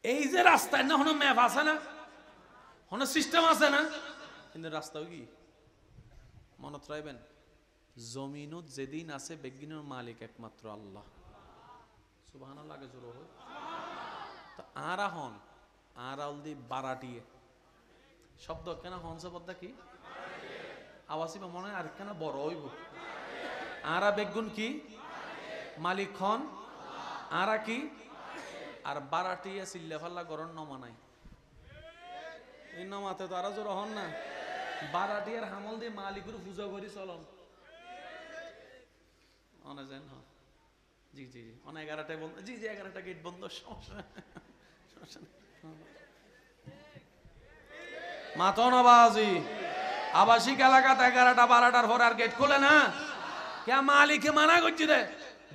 এই যে রাস্তায় না হনো ম্যাপ আছে না হনো সিস্টেম আছে না, কিন্তু রাস্তাও কি মনত রাখবেন জমিনত যেদিন আছে বেগিনের মালিক একমাত্র আল্লাহ সুবহানাল্লাহ লাগে জোর হয় তো আরা হন আরাল দি বারাটিয়ে শব্দ কেন হনছে পদ্মা কি আওয়াসি বা মনে আর কেন বড় হইব আরা বেগুন কি মালিক হন আরা কি আর বারাটিয়ে চিল্লা ফাল্লা গরম নমানাই এই নমাতে তো আরা জোর হন না বারাটিয়ার হামল দিয়ে মালিকের পূজা করি চলন অনে যেন হ জি জি জি অনে 11টায় বন্ধ জি জি 11টা গেট বন্ধ সমস্যা মাতনবাজি আবাসিক এলাকাতে 11টা 12টার পর আর গেট খুলে না কে মালিকে মানা করছি রে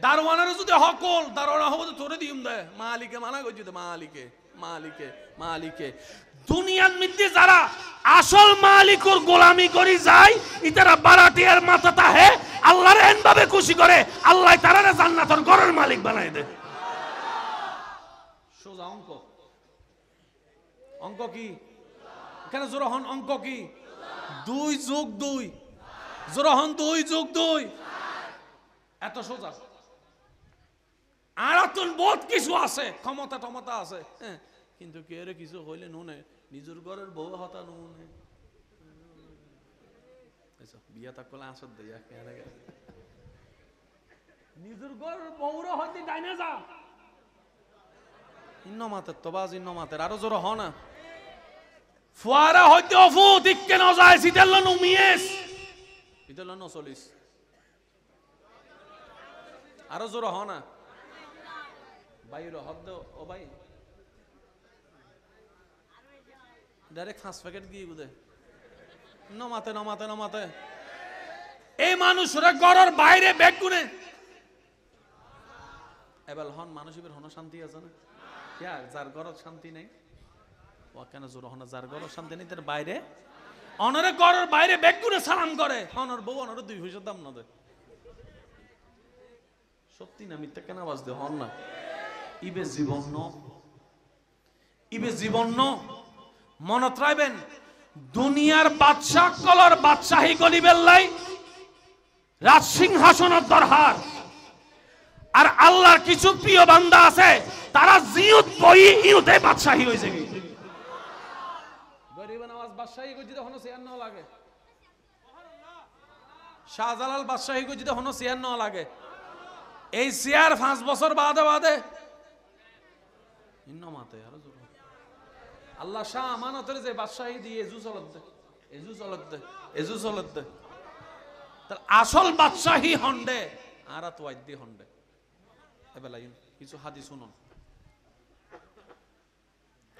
দারোয়ানের যদি হকল দারোয়ান হবে তোরে দিম দে মালিকে মানা করছি দে মালিকে মালিকে মালিকে দুনিয়ার মধ্যে যারা আসল মালিকর গোলামি করি যায় ইতারা বারাটিয়ার মাথাটা হে আল্লাহর এন ভাবে খুশি করে আল্লাহ তারারে জান্নাতের ঘরের মালিক বানায় দেয়। সোজা অঙ্ক অঙ্ক কি কেন জোরহন অঙ্ক কি 2 যোগ 2 জোরহন 2 যোগ 2 এত সোজা আর তুন বহুত কিছু আছে, ক্ষমতা টমতা আছে, হ্যাঁ, কিন্তু কে রে কিছু হইলে নুনে নিজের ঘরের বউ হতা নুনে বিয়া তা করলে আসর দেয়া নিজের ঘরের বউরা হয়তো ডাইনে যা ইন্ন মাতের তো বাজ ইন্ন মাতের আরো জোর হ না ফুয়ারা হইতে অফু দিককে ন যায় সিতেল নুমিয়েস সিতেল ন চলিস আরো জোর হ না বাইর হদ ও ভাই ডাইরেক্ট 5 প্যাকেট দিয়ে বুঝে নমাতে নমাতে নমাতে এই মানুষরা ঘরের বাইরে ব্যাগ গুনে এবার হন মানুষের হন শান্তি আছে না ইয়া যার ঘরত শান্তি নেই ও কেন জোর হন যার ঘরত শান্তি নেই তার বাইরে অনরে ঘরের বাইরে ব্যাগ গুনে সালাম করে হনর বউ অনরে 2 পয়সা দাম না দেয় সত্যি না মিথ্যা কেন আওয়াজ দে হন না ইবে জীবন মনত রাখবেন দুনিয়ার বাদশাহ কলর বাদশাহী গলিবের লাই রাজসিংহাসনের দরহার আর আল্লাহর কিছু প্রিয় বান্দা আছে তারা জিয়ত বই ইউতে বাদশাহী হইছে কি গরিব নওয়াজ বাদশাহী কই যদি হনো চেয়ার না লাগে শাহজালাল বাদশাহী কই যদি হনো চেয়ার না লাগে এই চেয়ার 5 বছর বাদে ইন্ন মাতে আর জোর আল্লাহ শাহ আমানতের যে বাদশাহী দিয়ে এজু চলত দে তার আসল বাদশাহী হন্ডে আর তো ওয়াইদি হন্ডে এবেলা কিছু হাদিস শুনুন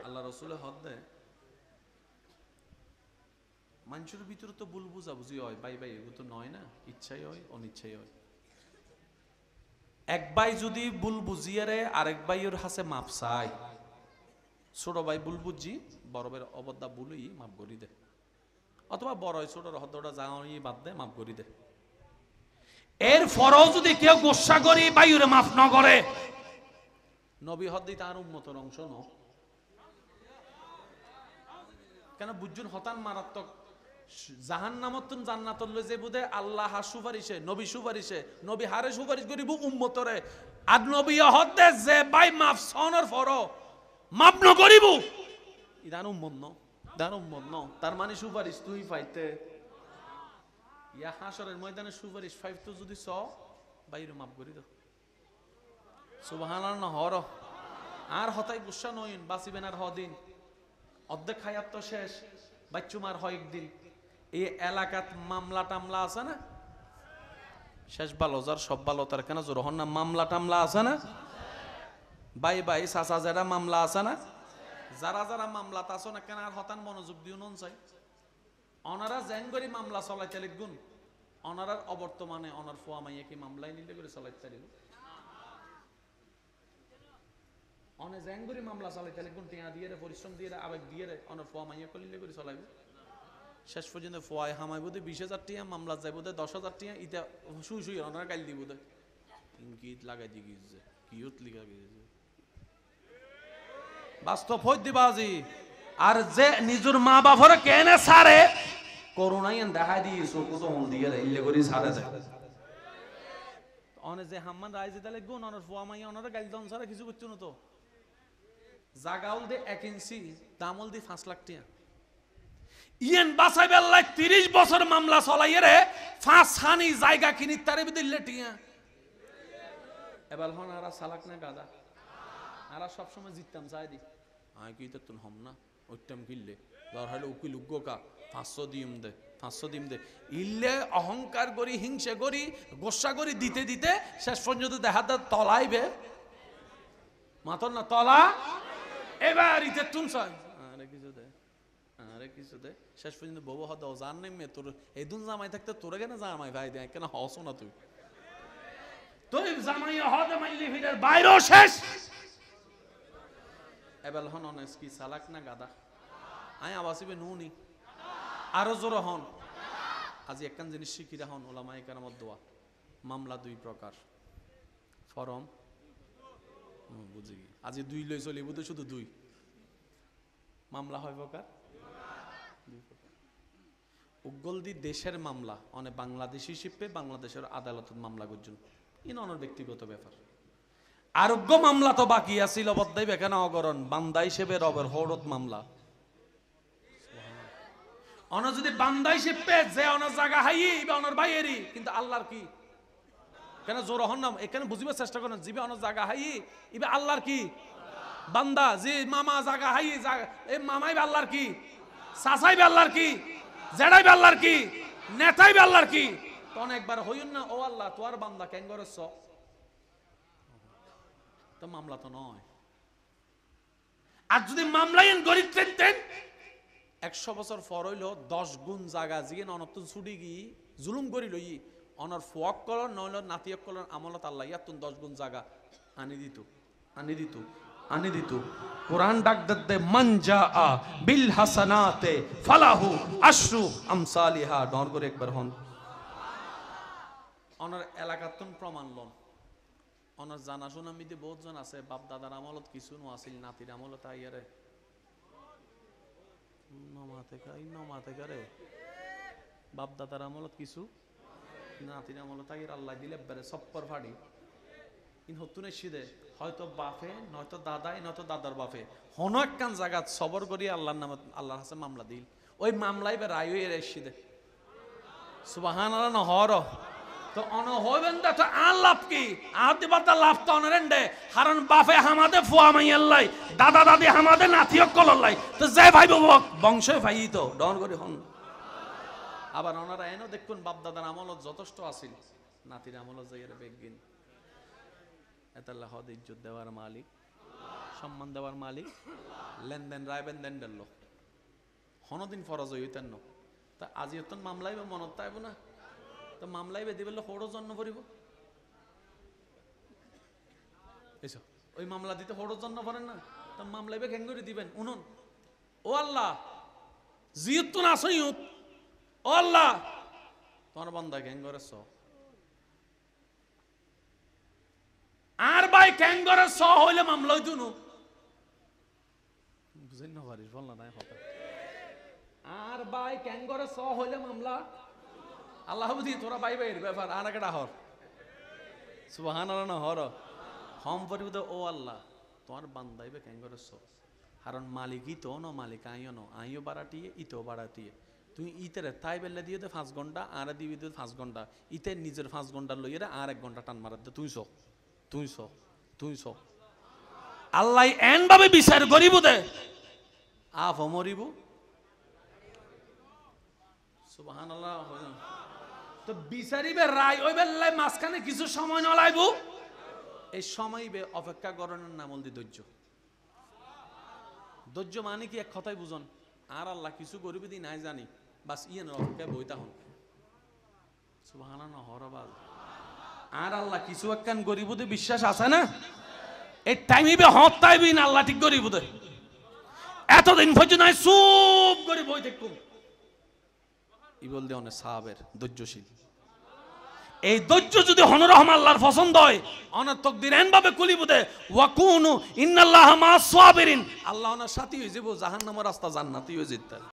আল্লাহ রাসূল হদ্দে মানুষের ভিতরে তো ভুল বুঝাবুঝি হয় ভাই এগুলো তো নয় না ইচ্ছাই হয় অনিচ্ছাই হয় এক ভাই যদি ভুল বুঝিয়ারে আরেক ভাইয়ের হাসে মাপ চায় ছোট ভাই ভুল বুঝি বড় ভাইয়ের অবদ্দা ভুলই মাপ করি দে অথবা বড় ছোটর হদ্দটা যাওয়াই বাদ দে মাপ করি দে এর ফরও যদি কেউ গোসা করি ভাইয়ের মাফ না করে নবী হদ্দি তার উম্মতের অংশ ন কেন বুঝুন হতান মারাত্মক জাহান্নামত জান্নাতর লই যে বুদে আল্লাহ সুপারিশে নবী সুপারিশে নবী হারে সুপারিশ করিব উম্মতরে আর নবী হদ্দে যে ভাই মাফ সনর ফরও মাপ ন করিব ইদান উম্মত ন তার মানে সুপারিশ তুই পাইতে ইয়া হাসরের ময়দানে সুপারিশ ফাইতো যদি চ বাইরে মাপ করি দাও সুবহানাল্লাহ হর আর হতাই গুসা নইন বাঁচিবেন আর হদিন অর্ধেক হায়াত তো শেষ বাচ্চুমার হয় একদিন এই এলাকাত মামলা টামলা আছে না শেষ ভালো যার সব ভালো তার কেন জোর হন না মামলা টামলা আছে না ভাই চাচা যারা মামলা আছে না যারা মামলা তা আছে না কেন আর হতান মনোযোগ দিও নন চাই অনারা জ্যাঙ্গরি মামলা চলাইতে লিখুন অনারার অবর্তমানে অনার ফোয়া মাইয়া কি মামলাই নিলে করে চলাইতে লিখুন অনে জ্যাঙ্গরি মামলা চলাইতে লিখুন টিয়া দিয়ে পরিশ্রম দিয়ে আবেগ দিয়ে অনার ফোয়া মাইয়া কলিলে করে চলাইবে শেষ পর্যন্ত ফোয়ায় হামাই বোধ 20,000 টিয়া মামলা যাই বোধ 10,000 টিয়া ইটা শুই ওনারা গাইল দিব বোধ ইঙ্গিত লাগাই দি গিয়েছে কিউট লিখা গিয়েছে বাস্তব হইত দিবাজি আর যে নিজের মা বাপরে কেনে সারে করোনাই দেখাই দিয়েছো কত হল দিয়ে ইল্লে করে সারে যায় অনে যে হাম্মান রাইজে তাহলে গুণ অনার ফোয়া মাইয়া ওনারা গাইল দন সারা কিছু করছো না তো জাগাউল দে 1 ইঞ্চি দামল দি 5 লাখ টিয়া ইয়েন বাসাই বেল্লাই 30 বছর মামলা চলাইয়ে রে 5 হানি জায়গা কিনি তারে দিলে টিয়া এবার হন আরা সালাক না গাদা আরা সব সময় জিততাম চাই দি আই কি তো হম না ওইটাম কিনলে দর হলে উকিল উগ্গকা 500 দিম দে ইল্লে অহংকার করি হিংসা করি গোসা করি দিতে শেষ পর্যন্ত দেখা দা তলাইবে মাতন না তলা এবার ইতে তুন চাই আরে কিছু দে শেষ পর্যন্ত বউ হদ জান নেমে তোর এই দুন জামাই থাকতে তোরে কেন জামাই ভাই দেয় কেন হসো না তুই জামাই হদ মাইলি ফিরের বাইরেও শেষ এবার হন অনেস কি সালাক না গাদা আয় আবাসিবে নুনি আরো জোর হন আজি একখান জিনিস শিখিরা হন ওলামায়ে কেরামত দোয়া মামলা 2 প্রকার ফরম বুঝি আজি 2 লই চলিব তো শুধু 2 মামলা হয় প্রকার 2 প্রকার উগলদি দেশের মামলা অনে বাংলাদেশি শিপে বাংলাদেশের আদালতের মামলা করছেন ইন অনর ব্যক্তিগত ব্যাপার আরোগ্য মামলা তো বাকি আছিল বদ্দাই বেখানা অগরণ বান্দা হিসেবে রবের হরত মামলা অন যদি বান্দা হিসেবে যে অনার জায়গা হাই বা অনার বাইয়েরই কিন্তু আল্লাহর কি কেন জোর হন না এখানে বুঝিবার চেষ্টা করেন জিবে অনার জায়গা হাই ইবে আল্লাহর কি বান্দা যে মামা জায়গা হাই এই মামাই বে আল্লাহর কি চাচাই বে আল্লাহর কি জেডাই বে আল্লাহর কি নেতাই বে আল্লাহর কি তখন একবার হইন না ও আল্লাহ তোর বান্দা কেন করছ তো মামলা তো নয় আর যদি মামলাইন গরিব তেন 100 বছর পর হইল 10 গুণ জায়গা জিগে অনতুন ছুটি গিয়ে জুলুম করি লই অনর ফক কল নইল নাতিয়ক কল আমলত আল্লাহ ইয়াতুন 10 গুণ জায়গা আনি দিত কোরআন ডাক দে মান জাআ বিল হাসানাতে ফালাহু আশরু আমসালিহা ডর করে একবার হন অনর এলাকাতুন প্রমাণ লন অনর জানাশোনা মিতে বহুত জন আছে বাপ দাদার আমলত কিছু নো আছিল নাতির আমলত আইয়ারে নমাতে করে বাপ দাদার আমলত কিছু নাতির আমলত আইয়ার আল্লাহ দিলে বেরে সপ্পর ফাড়ি ইন হতুনে সিদে হয়তো বাপে নয়তো দাদাই নয়তো দাদার বাপে হন একখান জায়গা সবর করি আল্লাহর নামে আল্লাহর কাছে মামলা দিল ওই মামলাই বে রায় হয়ে এসে সুবহানাল্লাহ নহর তো অন হইবেন দা তো আর লাভ কি আর দিবার দা লাভ তো অনরেন্ডে কারণ বাপে হামাদে ফুয়া মাইয়াল্লাই দাদা দাদি হামাদে নাতিও কলল্লাই তো যে ভাই বংশে ভাই তো ডন করে হন আবার ওনারা এনো দেখুন বাপ দাদার আমলত যথেষ্ট আছিল নাতির আমলত যাইরে বেগিন এতাল্লাহ হদ ইজ্জত দেওয়ার মালিক সম্মান দেওয়ার মালিক লেনদেন রায়বেন দেন দেন হনদিন ফরজ হইতেন না তা আজি এত মামলাইবে মনত তাইব না তো মামলাইবে দিবে হড়ো জন্ম করিব এসো ওই মামলা দিতে হড়ো জন্ম করেন না তো মামলাইবে কেন করে দিবেন উনুন ও আল্লাহ জিয়ত তো না সইয়ত ও আল্লাহ তোমার বান্দা কেন করেছ আর ভাই কেন করে স হইলে মামলা হইতো না বুঝেন না পারিস বল না তাই কথা আর ভাই কেন করে স হইলে মামলা আল্লাহ বুঝি তোরা ভাই ভাইয়ের ব্যাপার আর একটা হর সুবহানাল্লাহ না হর হম পরিবদ ও আল্লাহ তোমার বান্দাইবে কেন করে স কারণ মালিকই তো ন মালিক আইও বাড়াটিয়ে ইতেও বাড়াটিয়ে তুমি ইতের তাই বেলা দিয়ে দে 5 ঘন্টা আর দিবি দে 5 ঘন্টা ইতে নিজের 5 ঘন্টা লইয়ে আর 1 ঘন্টা টান মারার দে তুই আল্লাহ এন ভাবে বিচার করিব দে আফ মরিব সুবহানাল্লাহ তো বিচারিবে রায় ওই বেলায় মাঝখানে কিছু সময় না লাইব এই সময়বে অপেক্ষা করানোর নাম হল ধৈর্য মানে কি এক কথাই বুঝন আর আল্লাহ কিছু করিবে দি নাই জানি বাস ইয়ে অপেক্ষা বইতা হন সুবহানাল্লাহ হরবাল আর আল্লাহ কিছু একখান গরিবদের বিশ্বাস আছে না এই টাইমে হত্যাইবি না আল্লাহ ঠিক গরিবদের এতদিন পর্যন্ত চুপ করে বই দেখুন ই বলতে অনেক সাহাবের ধৈর্যশীল এই ধৈর্য যদি হনরহম আল্লাহর পছন্দ হয় অনার তকদির এন ভাবে কুলিবুদে ওয়াকুনু ইন্নাল্লাহা মা'আস সাবিরিন আল্লাহ ওনার সাথী হয়ে যাব জাহান্নামের রাস্তা জান্নাতি হয়ে যেতে